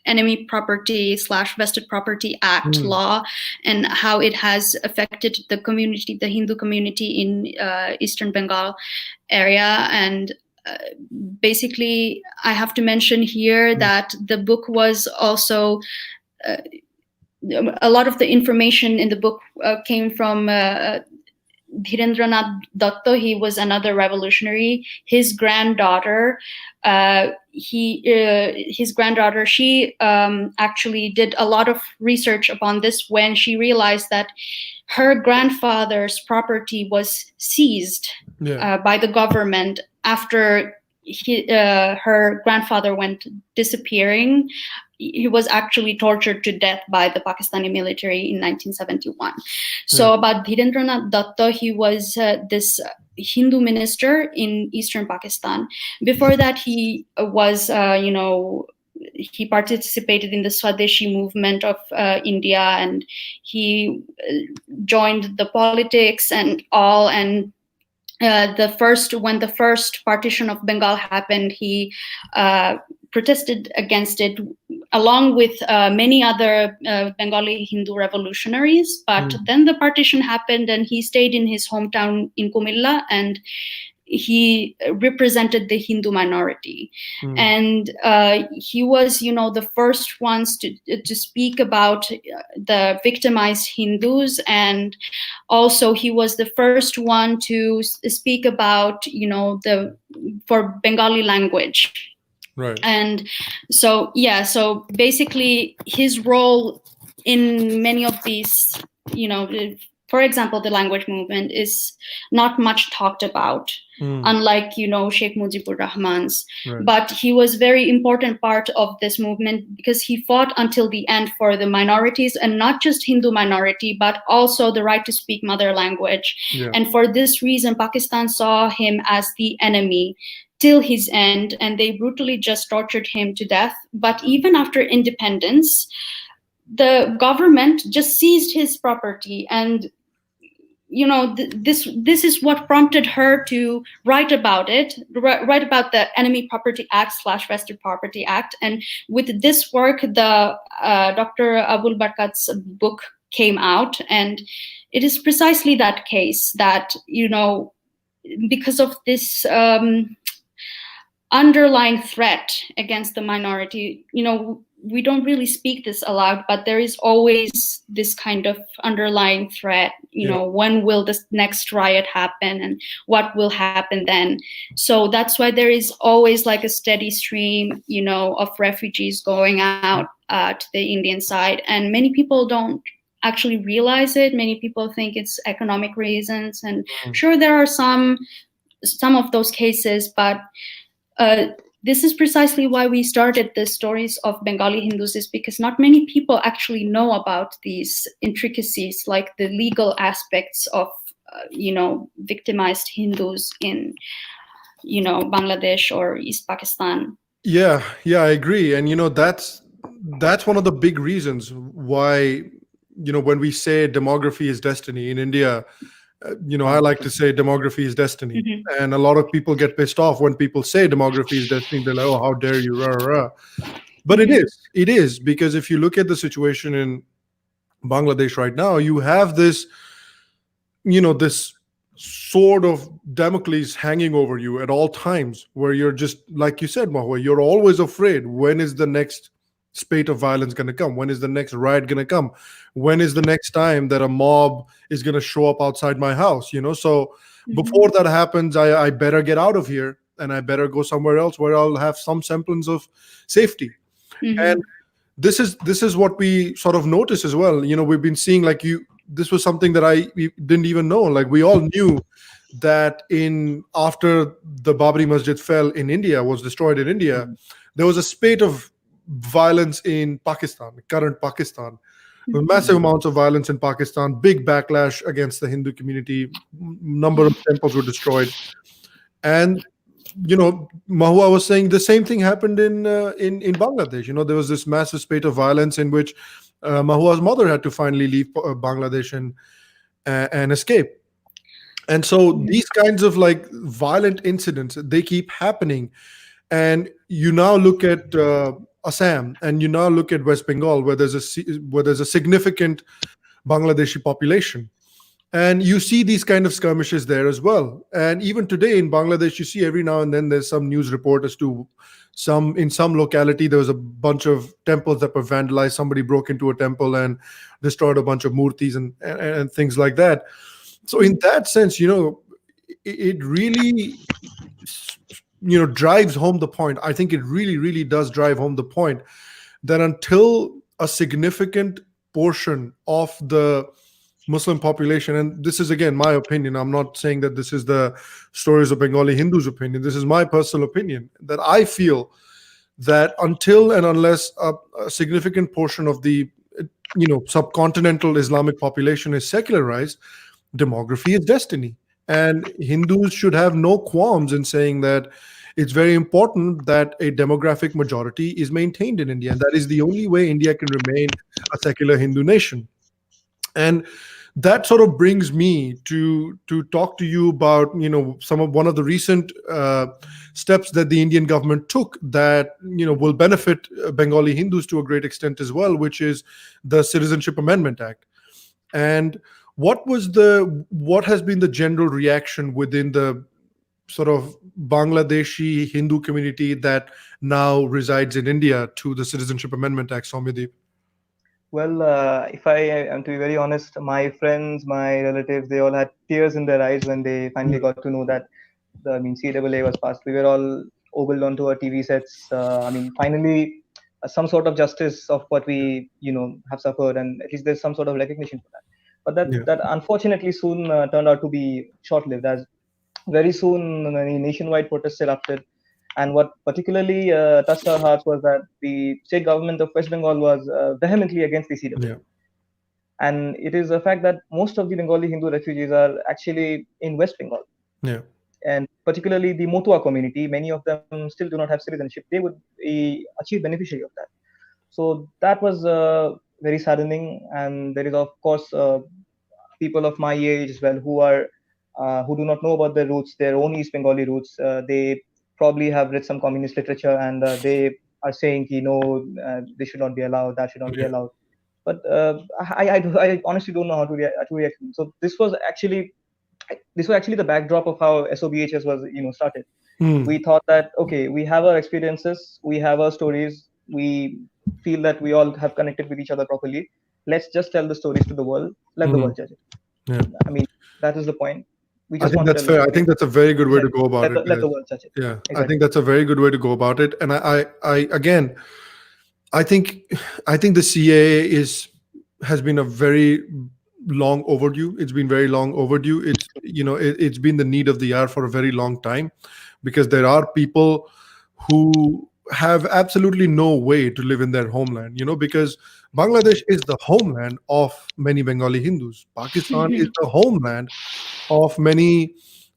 B: enemy property / vested property act law and how it has affected the community, the Hindu community in Eastern Bengal area. And basically, I have to mention here that the book was also a lot of the information in the book came from Dhirendranath Datta. He was another revolutionary. His granddaughter, she actually did a lot of research upon this when she realized that her grandfather's property was seized by the government after her grandfather went disappearing. He was actually tortured to death by the Pakistani military in 1971. So about Dhirendranath Datta, he was this Hindu minister in Eastern Pakistan. Before that, he was, he participated in the Swadeshi movement of India, and he joined the politics and all. And when the first partition of Bengal happened, he protested against it along with many other Bengali Hindu revolutionaries. But then the partition happened, and he stayed in his hometown in Kumilla, and he represented the Hindu minority. And he was, the first ones to speak about the victimized Hindus, and also he was the first one to speak about, for Bengali language.
A: Right.
B: And so basically his role in many of these, for example, the language movement is not much talked about, unlike, Sheikh Mujibur Rahman's.
A: Right.
B: But he was very important part of this movement because he fought until the end for the minorities, and not just Hindu minority, but also the right to speak mother language.
A: Yeah.
B: And for this reason, Pakistan saw him as the enemy till his end, and they brutally just tortured him to death. But even after independence, the government just seized his property, and this is what prompted her to write about the Enemy Property Act / Vested Property Act. And with this work, the Dr. Abul Barkat's book came out, and it is precisely that case that, because of this underlying threat against the minority, we don't really speak this aloud, but there is always this kind of underlying threat, when will this next riot happen and what will happen then? So that's why there is always like a steady stream, of refugees going out to the Indian side. And many people don't actually realize it. Many people think it's economic reasons. And sure, there are some of those cases, but this is precisely why we started the stories of Bengali Hindus, is because not many people actually know about these intricacies, like the legal aspects of, victimized Hindus in, Bangladesh or East Pakistan.
A: Yeah, I agree. And, that's one of the big reasons why, when we say demography is destiny in India, I like to say demography is destiny. And a lot of people get pissed off when people say demography is destiny. They're like, oh, how dare you, rah, rah. But it is, because if you look at the situation in Bangladesh right now, you have this, this sword of Damocles hanging over you at all times, where you're just, like you said, Mahua, you're always afraid, when is the next spate of violence going to come? When is the next riot going to come? When is the next time that a mob is going to show up outside my house? So before that happens, I better get out of here, and I better go somewhere else where I'll have some semblance of safety. And this is what we sort of notice as well. We've been seeing, like, this was something that I didn't even know. Like, we all knew that after the Babri Masjid fell in India, was destroyed in India, there was a spate of violence in Pakistan, current Pakistan. Massive amounts of violence in Pakistan, big backlash against the Hindu community, number of temples were destroyed. And, Mahua was saying the same thing happened in Bangladesh. There was this massive spate of violence in which Mahua's mother had to finally leave Bangladesh and escape. And so these kinds of like violent incidents, they keep happening. And you now look at Assam, and you now look at West Bengal, where there's a significant Bangladeshi population, and you see these kind of skirmishes there as well. And even today in Bangladesh, you see every now and then there's some news report as to in some locality there was a bunch of temples that were vandalized. Somebody broke into a temple and destroyed a bunch of murtis and things like that. So in that sense, it really drives home the point. I think it really, really does drive home the point that until a significant portion of the Muslim population, and this is again my opinion, I'm not saying that this is the stories of Bengali Hindus' opinion, this is my personal opinion, that I feel that until and unless a significant portion of the subcontinental Islamic population is secularized, demography is destiny. And Hindus should have no qualms in saying that it's very important that a demographic majority is maintained in India. And that is the only way India can remain a secular Hindu nation. And that sort of brings me to talk to you about one of the recent steps that the Indian government took that will benefit Bengali Hindus to a great extent as well, which is the Citizenship Amendment Act. And what has been the general reaction within the sort of Bangladeshi Hindu community that now resides in India to the Citizenship Amendment Act, Soumyadeep?
C: Well, if I am to be very honest, my friends, my relatives, they all had tears in their eyes when they finally got to know that CAA was passed. We were all ogled onto our TV sets. Finally, some sort of justice of what we, have suffered, and at least there's some sort of recognition for that. But that unfortunately soon turned out to be short-lived, as very soon nationwide protests erupted. And what particularly touched our hearts was that the state government of West Bengal was vehemently against the CAA.
A: Yeah.
C: And it is a fact that most of the Bengali Hindu refugees are actually in West Bengal.
A: Yeah.
C: And particularly the Motua community, many of them still do not have citizenship. They would be achieved beneficiary of that. So that was very saddening. And there is, of course, people of my age as well who do not know about their roots, their own East Bengali roots. They probably have read some communist literature, and they are saying, they should not be allowed, that should not be allowed. But I honestly don't know how to react. So this was actually the backdrop of how SOBHS was started. We thought that, okay, we have our experiences, we have our stories, we feel that we all have connected with each other properly. Let's just tell the stories to the world. Let the world judge it.
A: Yeah.
C: I mean, that is the point.
A: I think that's fair. I think that's a very good way to go about it.
C: Let the world judge it.
A: Yeah,
C: exactly.
A: I think that's a very good way to go about it. And I think the CAA has been a very long overdue. It's been very long overdue. It's been the need of the hour for a very long time, because there are people who have absolutely no way to live in their homeland, because Bangladesh is the homeland of many Bengali Hindus. Pakistan is the homeland of many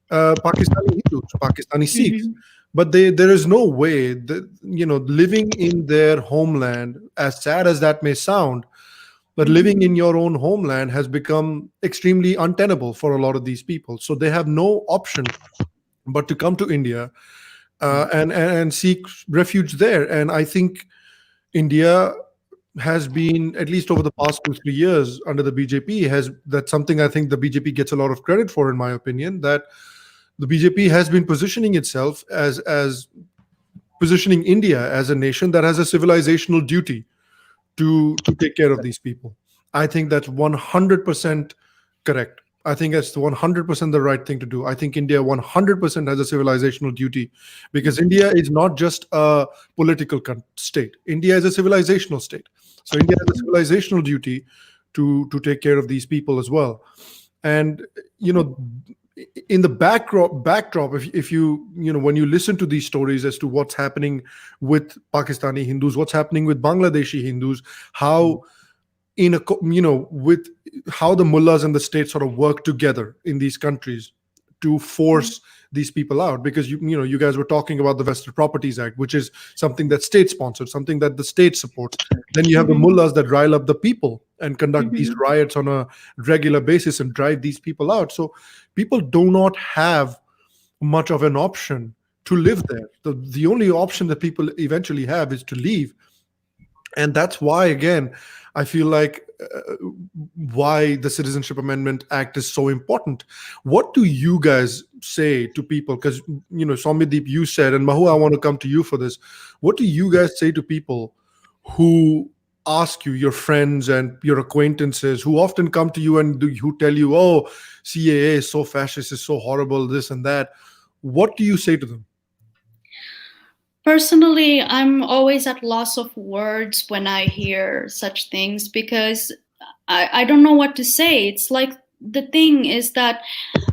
A: Pakistani Hindus, Pakistani Sikhs. But there is no way that, living in their homeland, as sad as that may sound, but living in your own homeland has become extremely untenable for a lot of these people. So they have no option but to come to India and seek refuge there. And I think India has been, at least over the past 2-3 years under the BJP, that's something I think the BJP gets a lot of credit for, in my opinion, that the BJP has been positioning itself as positioning India as a nation that has a civilizational duty to take care of these people. I think that's 100% correct. I think that's 100% the right thing to do. I think India 100% has a civilizational duty, because India is not just a political state. India is a civilizational state. So India has a civilizational duty to take care of these people as well. And, in the backdrop, if you when you listen to these stories as to what's happening with Pakistani Hindus, what's happening with Bangladeshi Hindus, how with how the mullahs and the state sort of work together in these countries to force these people out, because you guys were talking about the Vested Properties Act, which is something that's state sponsored, something that the state supports. Then you have the mullahs that rile up the people and conduct these riots on a regular basis and drive these people out. So people do not have much of an option to live there. The only option that people eventually have is to leave. And that's why, again, I feel like why the Citizenship Amendment Act is so important. What do you guys say to people? Because, Soumyadeep, you said, and Mahu, I want to come to you for this. What do you guys say to people who ask you, your friends and your acquaintances, who often come to you and who tell you, oh, CAA is so fascist, is so horrible, this and that? What do you say to them?
B: Personally, I'm always at loss of words when I hear such things, because I don't know what to say. It's like, the thing is that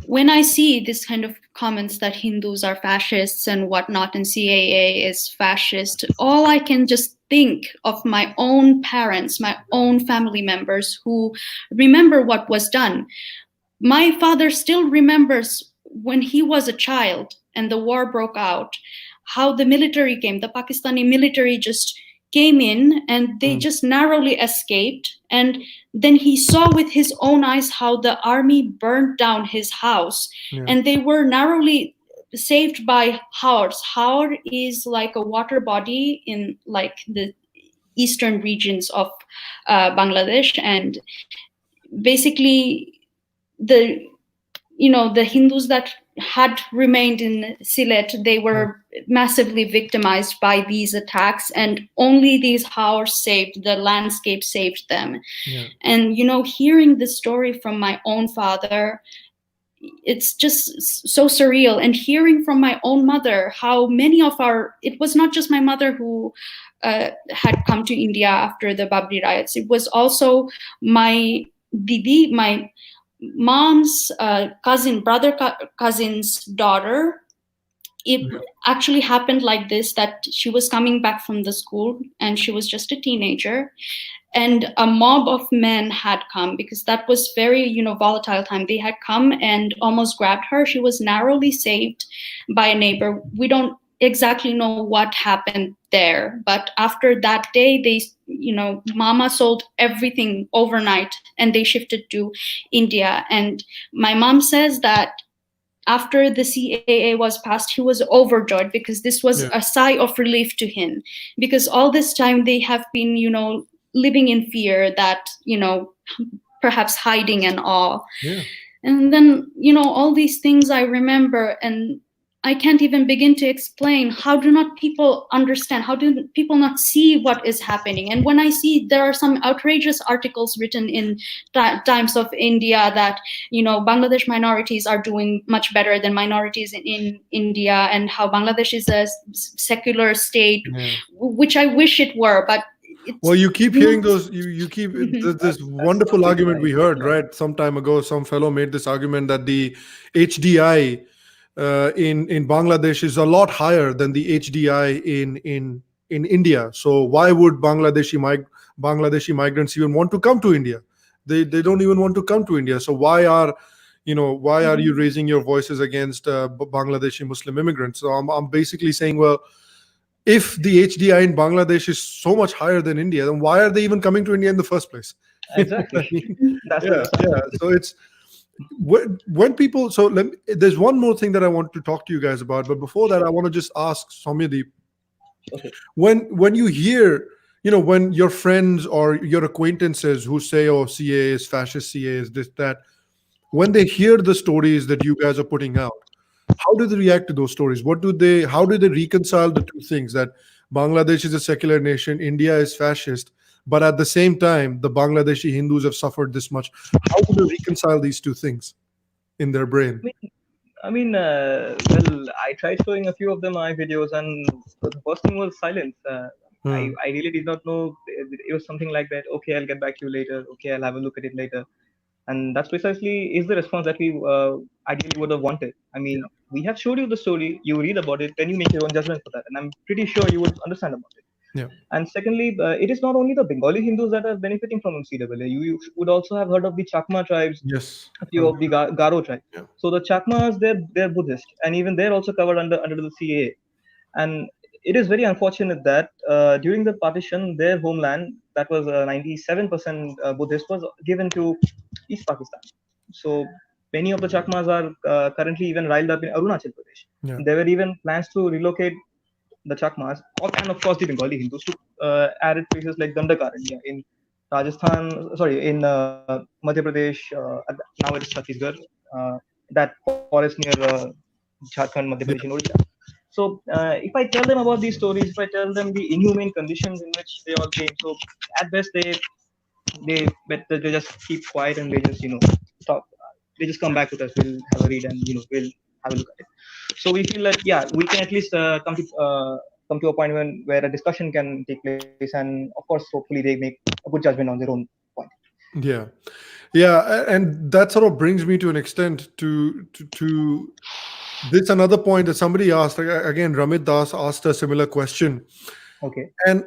B: when I see this kind of comments that Hindus are fascists and whatnot, and CAA is fascist, all I can just think of my own parents, my own family members who remember what was done. My father still remembers when he was a child and the war broke out, how the military came, the Pakistani military just came in and they just narrowly escaped. And then he saw with his own eyes how the army burned down his house, and they were narrowly saved by Haurs. Haur is like a water body in like the eastern regions of Bangladesh, and basically the the Hindus that had remained in Sylhet, they were massively victimized by these attacks, and only these Haurs saved, the landscape saved them. And hearing this story from my own father, it's just so surreal. And hearing from my own mother how many of it was not just my mother who had come to India after the Babri riots, it was also my Didi, my mom's cousin's daughter. It actually happened like this, that she was coming back from the school and she was just a teenager, and a mob of men had come, because that was very volatile time. They had come and almost grabbed her. She was narrowly saved by a neighbor. We don't exactly know what happened there, but after that day, they mama sold everything overnight and they shifted to India. And my mom says that after the CAA was passed, he was overjoyed, because this was a sigh of relief to him, because all this time they have been living in fear, that perhaps hiding and all. And then all these things I remember, and I can't even begin to explain. How do not people understand? How do people not see what is happening? And when I see there are some outrageous articles written in Times of India that Bangladesh minorities are doing much better than minorities in India, and how Bangladesh is a secular state, which I wish it were, but
A: well, you keep hearing those. You keep this wonderful argument we heard right some time ago. Some fellow made this argument that the HDI in Bangladesh is a lot higher than the HDI in India. So why would Bangladeshi migrants even want to come to India? They don't even want to come to India. So why are you raising your voices against Bangladeshi Muslim immigrants? So I'm basically saying, well, if the HDI in Bangladesh is so much higher than India, then why are they even coming to India in the first place?
C: Exactly.
A: So it's when people. So there's one more thing that I want to talk to you guys about, but before that, I want to just ask Soumyadeep.
C: Okay.
A: When you hear, when your friends or your acquaintances who say, "Oh, CA is fascist, CA is this, that," when they hear the stories that you guys are putting out, how do they react to those stories? How do they reconcile the two things, that Bangladesh is a secular nation, India is fascist, but at the same time, the Bangladeshi Hindus have suffered this much? How do they reconcile these two things in their brain?
C: I mean, well, I tried showing a few of them my videos, and the first thing was silence. I really did not know. It was something like that. Okay, I'll get back to you later. Okay, I'll have a look at it later. And that's precisely is the response that we ideally would have wanted. I mean, we have showed you the story, you read about it, then you make your own judgment for that. And I'm pretty sure you would understand about it.
A: Yeah.
C: And secondly, it is not only the Bengali Hindus that are benefiting from CAA. You would also have heard of the Chakma tribes,
A: yes,
C: a few of the Garo tribes.
A: Yeah.
C: So the Chakmas, they're Buddhist, and even they're also covered under the CAA. And it is very unfortunate that during the partition, their homeland, that was 97% Buddhist, was given to East Pakistan. So many of the Chakmas are currently even riled up in Arunachal Pradesh.
A: Yeah.
C: There were even plans to relocate the Chakmas, and of course the Bengali Hindus, to arid places like Dandakaranya in Rajasthan, in Madhya Pradesh, now it is Chhattisgarh, that forest near Jharkhand, Madhya Pradesh, and Odisha. So if I tell them about these stories, if I tell them the inhumane conditions in which they all came, so at best they just keep quiet, and they just stop. They just come back with us. We'll have a read, and we'll have a look at it. So we feel that we can at least come to a point where a discussion can take place, and of course, hopefully, they make a good judgment on their own point.
A: Yeah, and that sort of brings me to an extent to this another point that somebody asked. Again, Ramit Das asked a similar question.
C: Okay.
A: And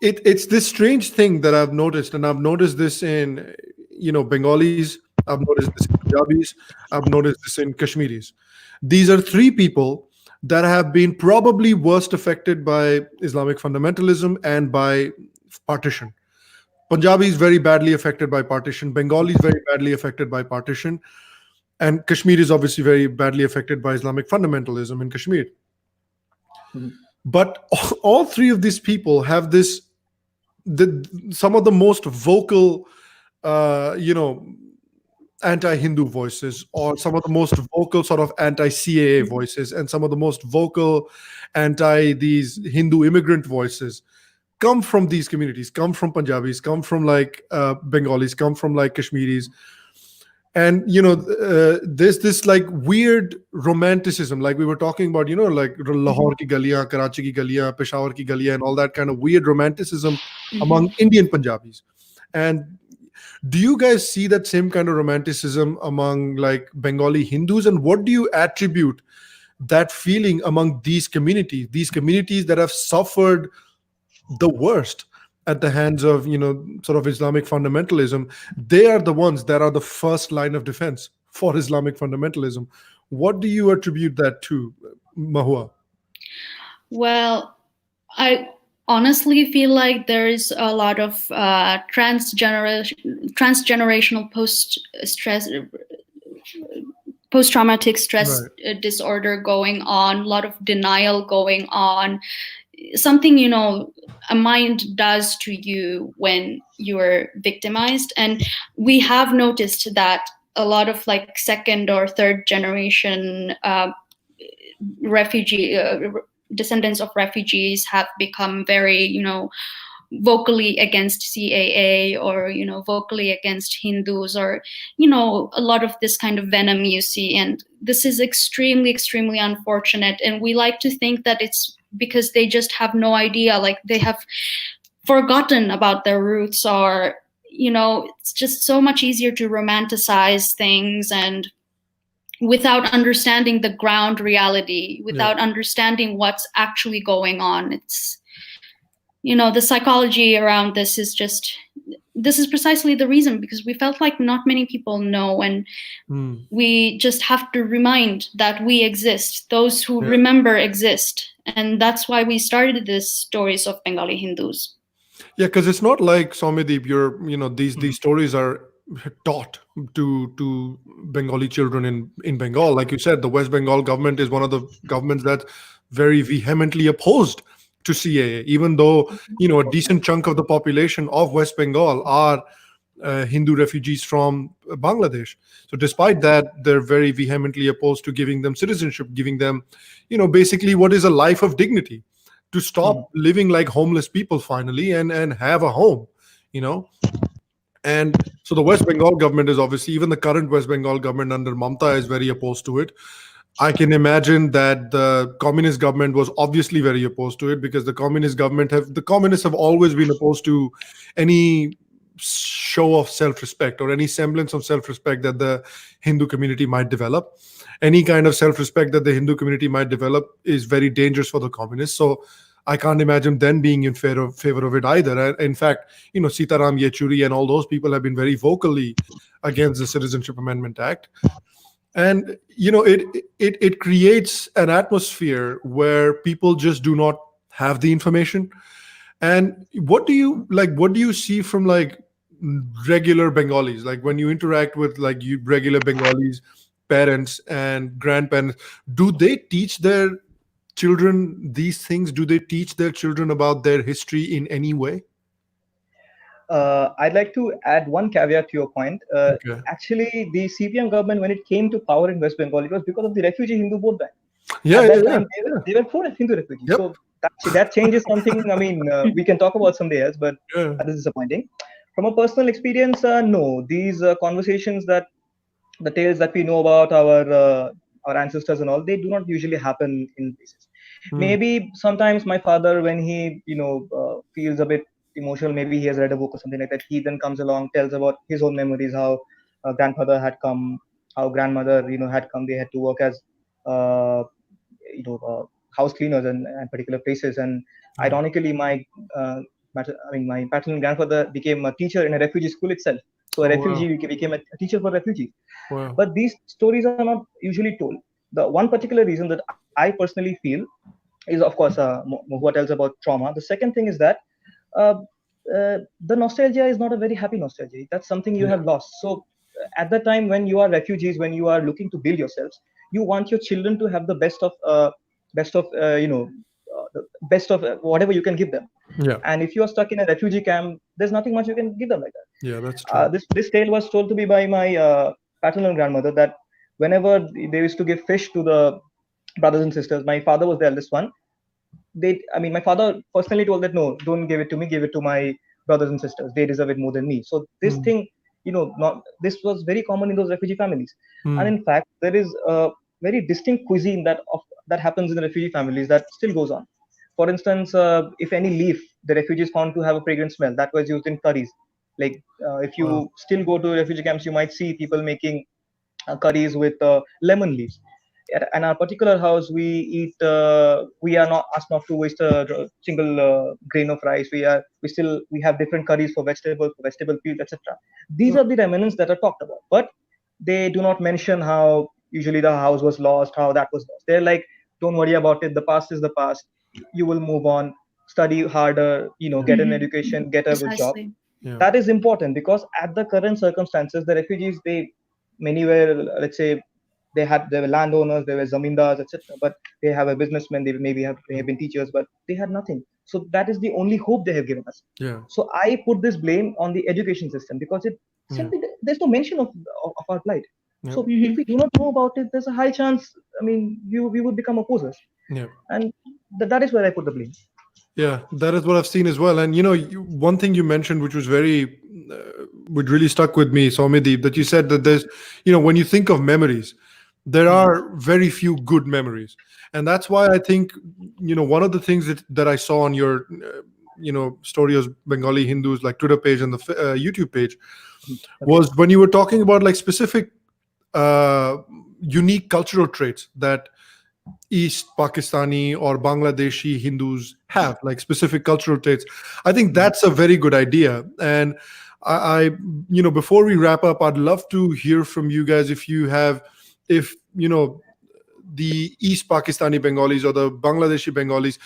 A: it's this strange thing that I've noticed, and I've noticed this in Bengalis, I've noticed this in Punjabis, I've noticed this in Kashmiris. These are three people that have been probably worst affected by Islamic fundamentalism and by partition. Punjabi is very badly affected by partition. Bengali is very badly affected by partition. And Kashmir is obviously very badly affected by Islamic fundamentalism in Kashmir.
C: Mhm.
A: But all three of these people have some of the most vocal, anti-Hindu voices, or some of the most vocal sort of anti-CAA voices, and some of the most vocal anti these Hindu immigrant voices come from these communities, come from Punjabis, come from like Bengalis, come from like Kashmiris. And there's this like weird romanticism, like we were talking about, like Lahore ki galiyan, Karachi ki galiyan, Peshawar ki galiyan, and all that kind of weird romanticism among Indian Punjabis. And do you guys see that same kind of romanticism among like Bengali Hindus? And what do you attribute that feeling among these communities that have suffered the worst at the hands of sort of Islamic fundamentalism? They are the ones that are the first line of defense for Islamic fundamentalism. What do you attribute that to, Mahua?
B: Well, I honestly feel like there is a lot of transgenerational post-traumatic stress disorder going on, a lot of denial going on. Something, a mind does to you when you're victimized. And we have noticed that a lot of like second or third generation descendants of refugees have become very, vocally against CAA, or, vocally against Hindus, or, a lot of this kind of venom you see. And this is extremely, extremely unfortunate. And we like to think that it's because they just have no idea, like they have forgotten about their roots, or, it's just so much easier to romanticize things, and without understanding the ground reality, without understanding what's actually going on. It's, the psychology around this is precisely the reason, because we felt like not many people know, and we just have to remind that we exist. Those who remember exist. And that's why we started this Stories of Bengali Hindus.
A: Yeah, because it's not like Soumyadeep, these stories are taught to Bengali children in Bengal. Like you said, the West Bengal government is one of the governments that's very vehemently opposed to CAA, even though a decent chunk of the population of West Bengal are Hindu refugees from Bangladesh. So despite that, they're very vehemently opposed to giving them citizenship, giving them, basically what is a life of dignity, to stop living like homeless people finally, and have a home, And so the West Bengal government is obviously, even the current West Bengal government under Mamta is very opposed to it. I can imagine that the communist government was obviously very opposed to it, because the communists have always been opposed to any show of self-respect or any semblance of self-respect that the Hindu community might develop. Any kind of self-respect that the Hindu community might develop is very dangerous for the communists. So I can't imagine them being in favor of it either. In fact, Sitaram Yechuri and all those people have been very vocally against the Citizenship Amendment Act. And it creates an atmosphere where people just do not have the information. And what do you see from like regular Bengalis, like when you interact with like regular Bengalis, parents and grandparents? Do they teach their children these things? Do they teach their children about their history in any way?
C: I'd like to add one caveat to your point. Actually, the CPM government, when it came to power in West Bengal, it was because of the refugee Hindu vote bank. At that time, they were for Hindu refugees. Yep. So that changes something. I mean, we can talk about someday else, but that is disappointing. From a personal experience, no. These conversations, the tales that we know about our ancestors and all, they do not usually happen in places. Maybe sometimes my father, when he feels a bit emotional, maybe he has read a book or something like that, he then comes along, tells about his own memories, how grandfather had come, how grandmother had come. They had to work as house cleaners in particular places. And ironically, my paternal grandfather became a teacher in a refugee school itself. So a refugee became a teacher for refugees. But these stories are not usually told. The one particular reason that I personally feel is, of course, what else about trauma. The second thing is that uh, the nostalgia is not a very happy nostalgia. That's something you have lost. So at the time when you are refugees, when you are looking to build yourselves, you want your children to have the best of the best of whatever you can give them.
A: Yeah.
C: And if you are stuck in a refugee camp, there's nothing much you can give them like that.
A: Yeah, that's true.
C: This tale was told to me by my paternal grandmother, that whenever they used to give fish to the brothers and sisters, my father was the eldest one. My father personally told that, no, don't give it to me, give it to my brothers and sisters. They deserve it more than me. So this thing, this was very common in those refugee families. And in fact, there is a very distinct cuisine that happens in the refugee families that still goes on. For instance, if any leaf the refugees found to have a fragrant smell, that was used in curries. Like if you still go to refugee camps, you might see people making curries with lemon leaves. In our particular house, we eat. We are not asked not to waste a single grain of rice. We have different curries for vegetable peels, etc. These are the remnants that are talked about, but they do not mention how usually the house was lost, how that was lost. They're like, don't worry about it. The past is the past. You will move on. Study harder. Get an education, get a good job.
B: Precisely.
A: Yeah.
C: That is important, because at the current circumstances, the refugees, many were, let's say, they were landowners, they were zamindars, etc. But they have a businessman, they have been teachers, but they had nothing. So that is the only hope they have given us.
A: Yeah.
C: So I put this blame on the education system, because it simply, there's no mention of our plight.
A: Yeah.
C: So if we do not know about it, there's a high chance, we would become opposers.
A: Yeah.
C: And that is where I put the blame.
A: Yeah, that is what I've seen as well. And one thing you mentioned, which was which really stuck with me, Soumyadeep, that you said that there's, when you think of memories, there are very few good memories, and that's why I think, one of the things that I saw on your, story of Bengali Hindus, like Twitter page and the YouTube page, was when you were talking about like specific unique cultural traits that East Pakistani or Bangladeshi Hindus have, like specific cultural traits. I think that's a very good idea. And I before we wrap up, I'd love to hear from you guys if the East Pakistani Bengalis or the Bangladeshi Bengalis,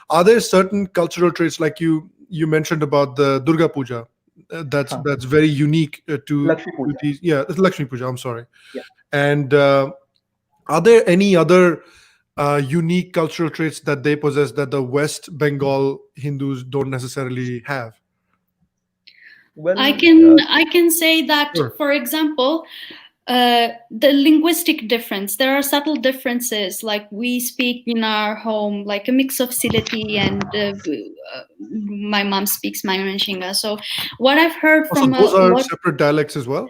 A: are there certain cultural traits, like you mentioned about the Durga Puja, that's very unique to
C: Lakshmi Puja.
A: these, it's Lakshmi Puja, I'm sorry.
C: Yeah.
A: And are there any other unique cultural traits that they possess that the West Bengal Hindus don't necessarily have?
C: Well,
B: I can say that,
A: Sure.
B: for example, the linguistic difference. There are subtle differences, like we speak in our home like a mix of Sylheti and my mom speaks Mymensingha. So what I've heard
A: So
B: from
A: those are separate dialects as well?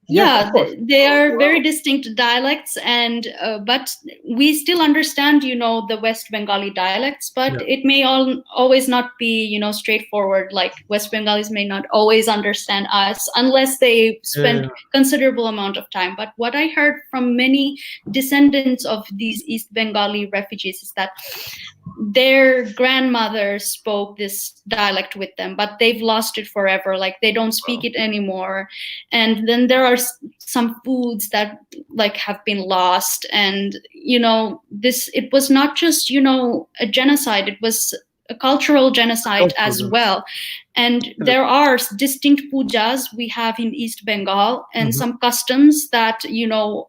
B: yeah,
C: of course.
B: they are very distinct dialects, and but we still understand, the West Bengali dialects, but it may always not be, straightforward. Like West Bengalis may not always understand us unless they spend considerable amount of time. But what I heard from many descendants of these East Bengali refugees is that their grandmothers spoke this dialect with them, but they've lost it forever. Like they don't speak it anymore. And then there are some foods that like have been lost. And, it was not just, a genocide, it was a cultural genocide as well. And there are distinct pujas we have in East Bengal and some customs that,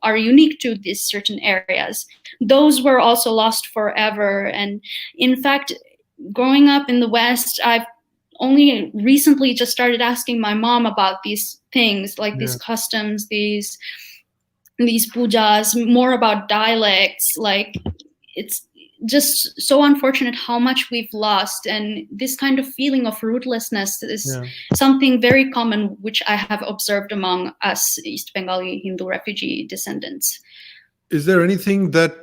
B: are unique to these certain areas. Those were also lost forever. And in fact, growing up in the West, I've only recently just started asking my mom about these things, like these customs, these pujas, more about dialects. Like it's just so unfortunate how much we've lost, and this kind of feeling of rootlessness is something very common, which I have observed among us East Bengali Hindu refugee descendants.
A: Is there anything that,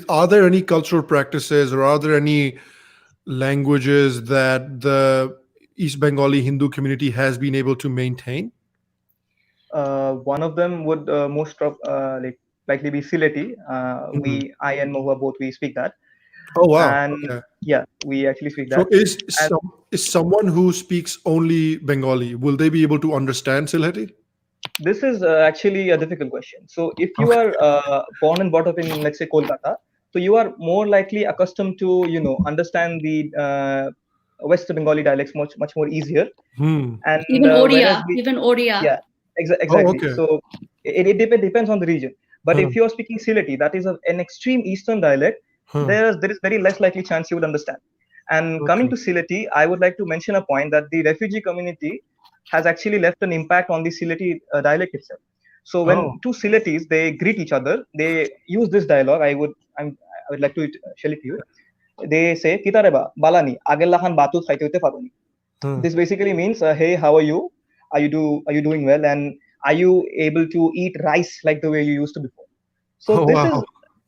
A: are there any cultural practices or are there any languages that the East Bengali Hindu community has been able to maintain?
C: One of them would likely be Sylheti. I and Mohua both, we speak that.
A: Oh wow!
C: And we actually speak that.
A: So is someone who speaks only Bengali, will they be able to understand Sylheti?
C: This is actually a difficult question. So if you are born and brought up in, let's say, Kolkata, so you are more likely accustomed to, understand the West Bengali dialects much more easier.
A: Hmm.
C: And
B: Even
C: whereas
B: Odia, even Odia.
C: yeah,
A: Oh,
C: exactly.
A: okay.
C: So depends on the region. But if you are speaking Sylheti, that is an extreme Eastern dialect, there is very less likely chance you would understand. And coming to Sylheti, I would like to mention a point that the refugee community has actually left an impact on the Sylheti dialect itself. So when two Sylhetis they greet each other, they use this dialogue. I would like to share it to you. They say, "Kitareba, balani, agella khan batu khaite hote paroni." This basically means, "Hey, how are you? Are you doing well? And are you able to eat rice like the way you used to before?" So
A: Oh, wow.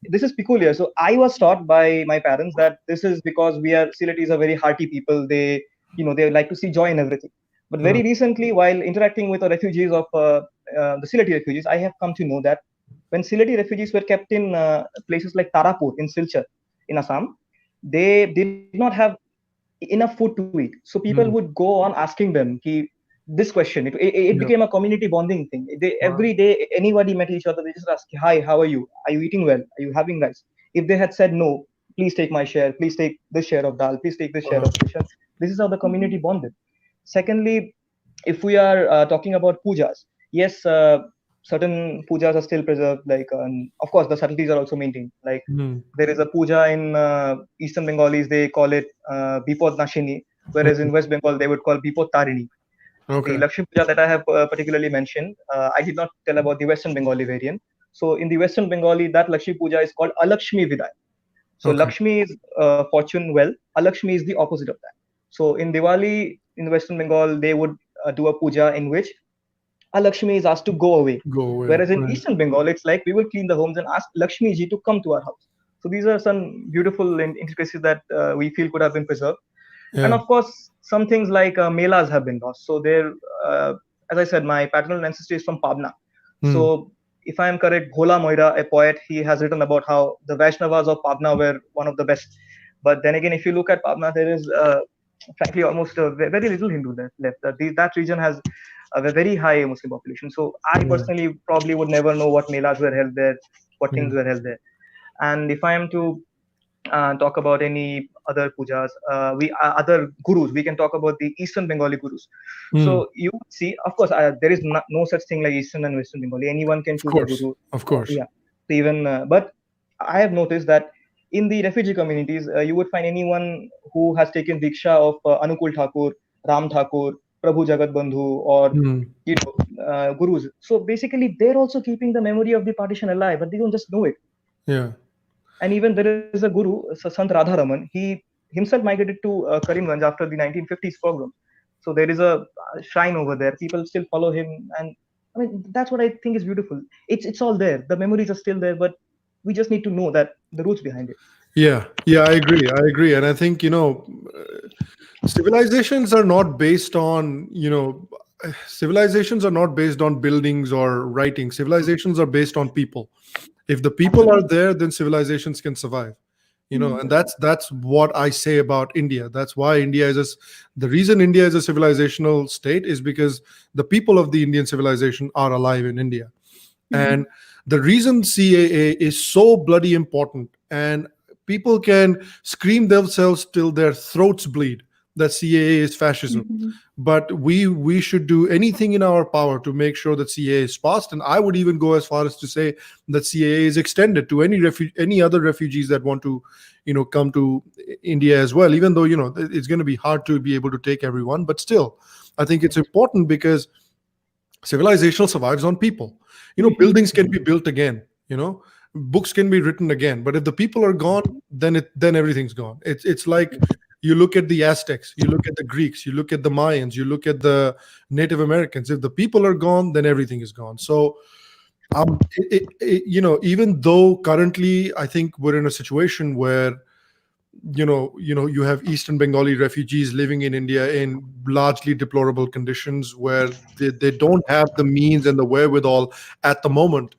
C: this is peculiar. So I was taught by my parents that this is because Sylhetis are very hearty people. They like to see joy in everything. But very recently, while interacting with the refugees of the Sylheti refugees, I have come to know that when Sylheti refugees were kept in places like Tarapur in Silchar in Assam, they did not have enough food to eat. So people would go on asking them this question. It became a community bonding thing. Every day, anybody met each other, they just ask, "Hi, how are you? Are you eating well? Are you having rice?" If they had said no, "Please take my share. Please take this share of dal. Please take this share of fish." This is how the community bonded. Secondly, if we are talking about pujas, yes, certain pujas are still preserved. Like, of course, the subtleties are also maintained. Like, there is a puja in Eastern Bengalis, they call it Bipod Nashini, whereas in West Bengal, they would call Bipod Tarini. The Lakshmi Puja that I have particularly mentioned, I did not tell about the Western Bengali variant. So in the Western Bengali, that Lakshmi Puja is called Alakshmi Viday. So Lakshmi is fortune, wealth. Alakshmi is the opposite of that. So in Diwali, in Western Bengal, they would do a puja in which Alakshmi is asked to go away. Whereas in Eastern Bengal, it's like we will clean the homes and ask Lakshmi ji to come to our house. So these are some beautiful intricacies that we feel could have been preserved. And of course, some things like melas have been lost. So there, as I said, my paternal ancestry is from Pabna. So if I am correct, Bhola Moira, a poet, he has written about how the Vaishnavas of Pabna were one of the best. But then again, if you look at Pabna, there is frankly almost very little Hindu left. That region has a very high Muslim population. So I personally probably would never know what melas were held there, what things were held there. And if I am to talk about any other pujas, other gurus, we can talk about the Eastern Bengali gurus. So you see, of course, there is no such thing like Eastern and Western Bengali. Anyone can choose a guru.
A: Of course.
C: Yeah. Even, but I have noticed that in the refugee communities, you would find anyone who has taken diksha of Anukul Thakur, Ram Thakur, Prabhu Jagat Bandhu, or gurus. So basically, they're also keeping the memory of the partition alive, but they don't just know it.
A: Yeah.
C: And even there is a guru, Sant Radharaman. He himself migrated to Karimganj after the 1950s pogrom. So there is a shrine over there. People still follow him, and I mean that's what I think is beautiful. It's all there. The memories are still there, but we just need to know that the roots behind it.
A: Yeah, I agree, and I think civilizations are not based on civilizations are not based on buildings or writing. Civilizations are based on people. If the people are there, then civilizations can survive. And that's what I say about India. That's why the reason India is a civilizational state is because the people of the Indian civilization are alive in India. And the reason CAA is so bloody important, and people can scream themselves till their throats bleed that CAA is fascism. But we should do anything in our power to make sure that CAA is passed. And I would even go as far as to say that CAA is extended to any other refugees that want to, come to India as well. Even though it's going to be hard to be able to take everyone, but still, I think it's important because civilization survives on people. Buildings can be built again. Books can be written again. But if the people are gone, then everything's gone. It's like. You look at the Aztecs, you look at the Greeks, you look at the Mayans, you look at the Native Americans. If the people are gone, then everything is gone. So, even though currently I think we're in a situation where, you have Eastern Bengali refugees living in India in largely deplorable conditions where they don't have the means and the wherewithal at the moment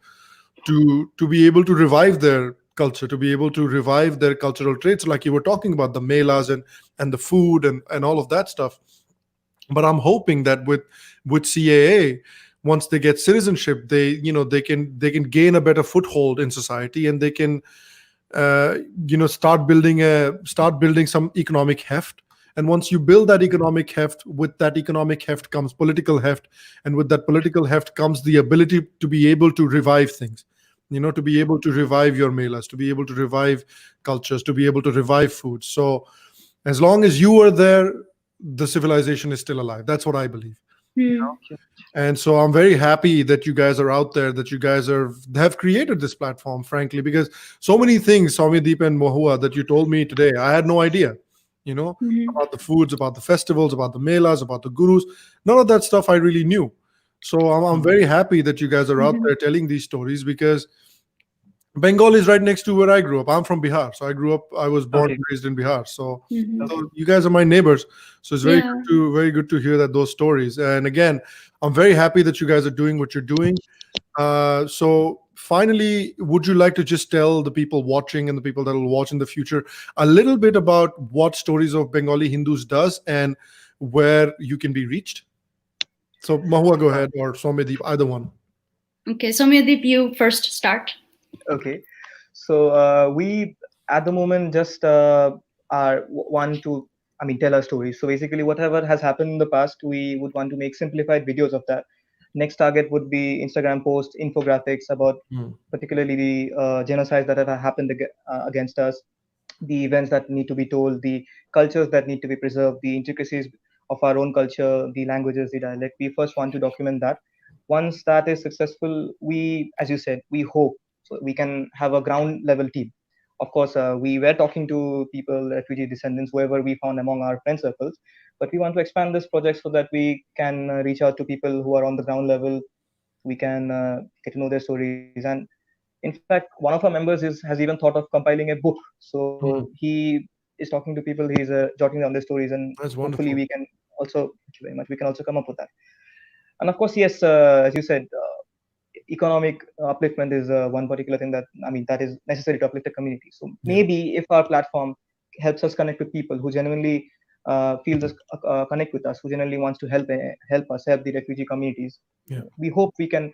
A: to be able to revive their culture, to be able to revive their cultural traits, like you were talking about, the melas and the food and all of that stuff. But I'm hoping that with CAA, once they get citizenship, they can gain a better foothold in society, and they can start building some economic heft. And once you build that economic heft, with that economic heft comes political heft, and with that political heft comes the ability to be able to revive things, to be able to revive your melas, to be able to revive cultures, to be able to revive food. So as long as you are there, the civilization is still alive. That's what I believe. And so I'm very happy that you guys are out there, that you guys have created this platform, frankly, because so many things, Soumyadeep and Mahua, that you told me today, I had no idea, about the foods, about the festivals, about the melas, about the gurus. None of that stuff I really knew. So I'm very happy that you guys are out there telling these stories, because Bengal is right next to where I grew up. I'm from Bihar. So I was born and raised in Bihar. So you guys are my neighbors. So it's very good to hear those stories. And again, I'm very happy that you guys are doing what you're doing. So finally, would you like to just tell the people watching and the people that will watch in the future a little bit about what Stories of Bengali Hindus does and where you can be reached? So Mahua, go ahead, or Soumyadeep, either one.
B: Okay, Soumyadeep, you first start.
C: Okay, so we at the moment just want to tell our stories. So basically, whatever has happened in the past, we would want to make simplified videos of that. Next target would be Instagram posts, infographics about particularly the genocides that have happened against us, the events that need to be told, the cultures that need to be preserved, the intricacies of our own culture, the languages, the dialect. We first want to document that. Once that is successful, we, as you said, we hope so we can have a ground level team. Of course, we were talking to people, refugee descendants, whoever we found among our friend circles, but we want to expand this project so that we can reach out to people who are on the ground level. We can get to know their stories. And in fact, one of our members has even thought of compiling a book. So he is talking to people, he's jotting down their stories, and hopefully we can also, thank you very much, we can also come up with that. And of course, yes, as you said, economic upliftment is one particular thing that is necessary to uplift a community. So maybe if our platform helps us connect with people who genuinely feels us connect with us, who genuinely wants to help us help the refugee communities, we hope we can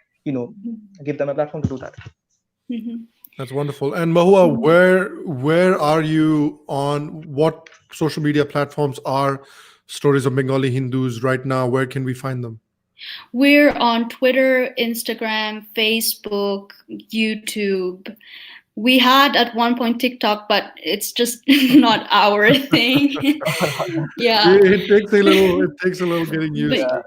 C: give them a platform to do that.
A: That's wonderful. And Mahua, where are you on? What social media platforms are Stories of Bengali Hindus right now? Where can we find them?
B: We're on Twitter, Instagram, Facebook, YouTube. We had at one point TikTok, but it's just not our thing.
A: It takes a little getting used to.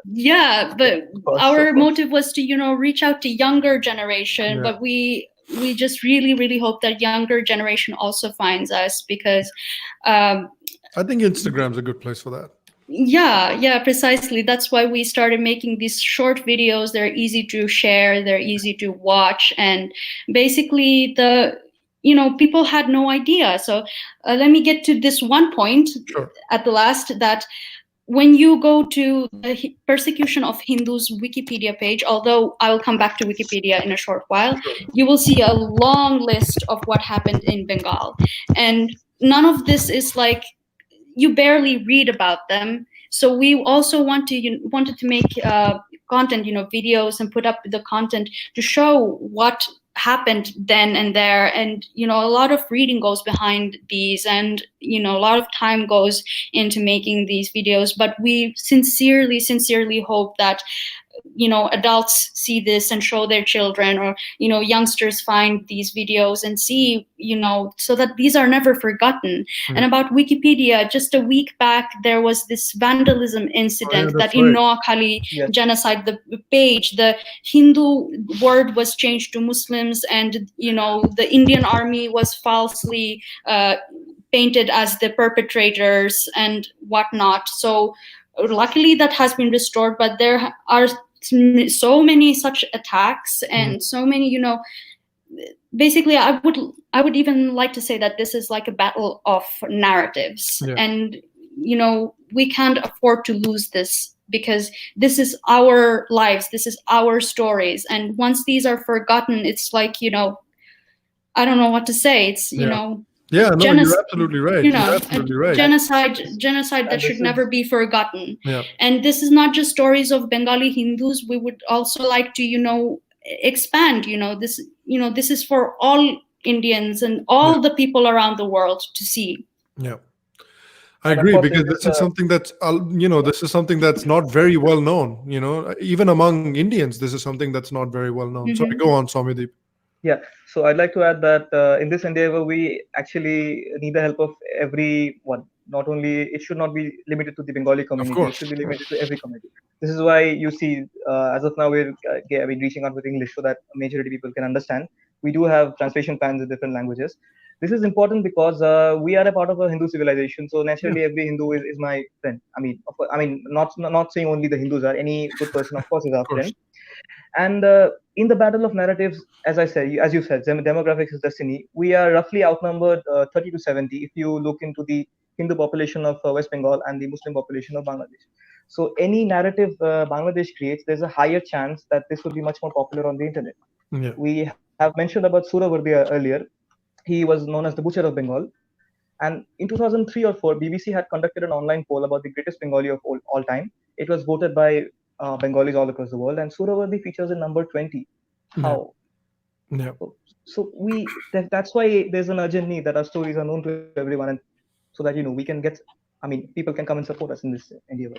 B: But our motive was to reach out to younger generation. But we just really hope that younger generation also finds us, because
A: I think Instagram's a good place for that.
B: Yeah, precisely. That's why we started making these short videos. They're easy to share, they're easy to watch, and basically people had no idea. So let me get to this one point at the last, that when you go to the Persecution of Hindus Wikipedia page, although I will come back to Wikipedia in a short while, you will see a long list of what happened in Bengal. And none of this is like, you barely read about them. So we also wanted to make content, videos, and put up the content to show what happened then and there. And a lot of reading goes behind these, and a lot of time goes into making these videos. But we sincerely hope that adults see this and show their children, or youngsters find these videos and see, so that these are never forgotten. And about Wikipedia, just a week back there was this vandalism incident in Noakhali genocide. The page, the Hindu word was changed to Muslims, and the Indian army was falsely painted as the perpetrators and whatnot. So luckily that has been restored, but there are so many such attacks and so many, basically I would even like to say that this is like a battle of narratives. And we can't afford to lose this, because this is our lives, this is our stories, and once these are forgotten, it's like I don't know what to say. It's
A: Yeah, no, you're absolutely right.
B: You
A: You're
B: know,
A: absolutely right.
B: genocide that
C: And
B: should
C: this
B: never
C: is
B: be forgotten.
A: Yeah.
B: And this is not just stories of Bengali Hindus. We would also like to, expand. This is for all Indians and all the people around the world to see.
A: Yeah. I
C: and of
A: agree,
C: course
A: because
C: in
A: this
C: this
A: is something that's this is something that's not very well known. Even among Indians, this is something that's not very well known. Sorry, go on, Soumyadeep.
C: Yeah, so I'd like to add that in this endeavor, we actually need the help of everyone. Not only, it should not be limited to the Bengali community, it
A: course.
C: should be limited to every community. This is why you see, as of now, we're reaching out with English so that majority people can understand. We do have translation plans in different languages. This is important because we are a part of a Hindu civilization. So naturally, every Hindu is my friend. Not saying only the Hindus are. Any good person, of course, is our
A: Of course.
C: friend. And in the battle of narratives, as you said, demographics is destiny. We are roughly outnumbered 30 to 70 if you look into the Hindu population of West Bengal and the Muslim population of Bangladesh. So any narrative Bangladesh creates, there's a higher chance that this will be much more popular on the internet.
A: Yeah.
C: We have mentioned about Suravardi earlier. He was known as the Butcher of Bengal. And in 2003 or 4, BBC had conducted an online poll about the greatest Bengali of all time. It was voted by Bengalis all across the world, and Suravardi features in number 20. How?
A: Yeah.
C: So that's why there's an urgent need that our stories are known to everyone, and so that we can get. People can come and support us in this endeavor.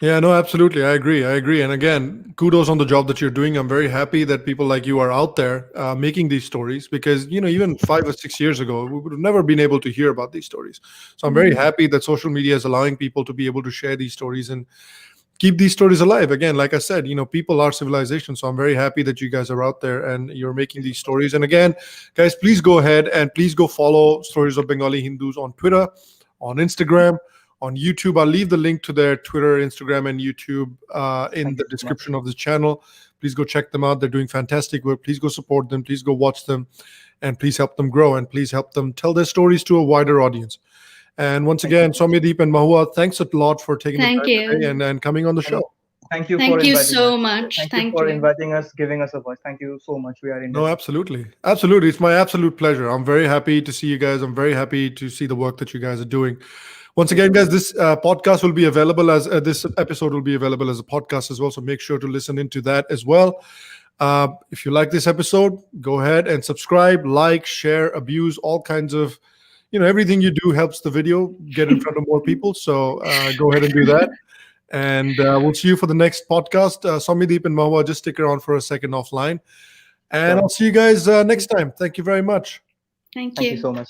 A: Yeah, no, absolutely. I agree. And again, kudos on the job that you're doing. I'm very happy that people like you are out there making these stories, because, even 5 or 6 years ago, we would have never been able to hear about these stories. So I'm very happy that social media is allowing people to be able to share these stories and keep these stories alive. Again, like I said, people are civilization. So I'm very happy that you guys are out there and you're making these stories. And again, guys, please go ahead and please go follow Stories of Bengali Hindus on Twitter, on Instagram, on YouTube. I'll leave the link to their Twitter, Instagram, and YouTube in the description of this channel. Please go check them out. They're doing fantastic work. Please go support them. Please go watch them, and please help them grow, and please help them tell their stories to a wider audience. And once again, Soumyadeep and Mahua, thanks a lot for taking the time today and coming on the show.
C: Thank you.
B: Thank you so much.
C: Thank you for inviting us, giving us a voice. Thank you so much. We are in.
A: No, absolutely. It's my absolute pleasure. I'm very happy to see you guys. I'm very happy to see the work that you guys are doing. Once again, guys, this podcast will be available as this episode will be available as a podcast as well. So make sure to listen into that as well. If you like this episode, go ahead and subscribe, like, share, abuse, all kinds of, everything you do helps the video get in front of more people. So go ahead and do that. And we'll see you for the next podcast. Soumyadeep and Mahua, just stick around for a second offline. And I'll see you guys next time. Thank you very much.
B: Thank
C: you so much.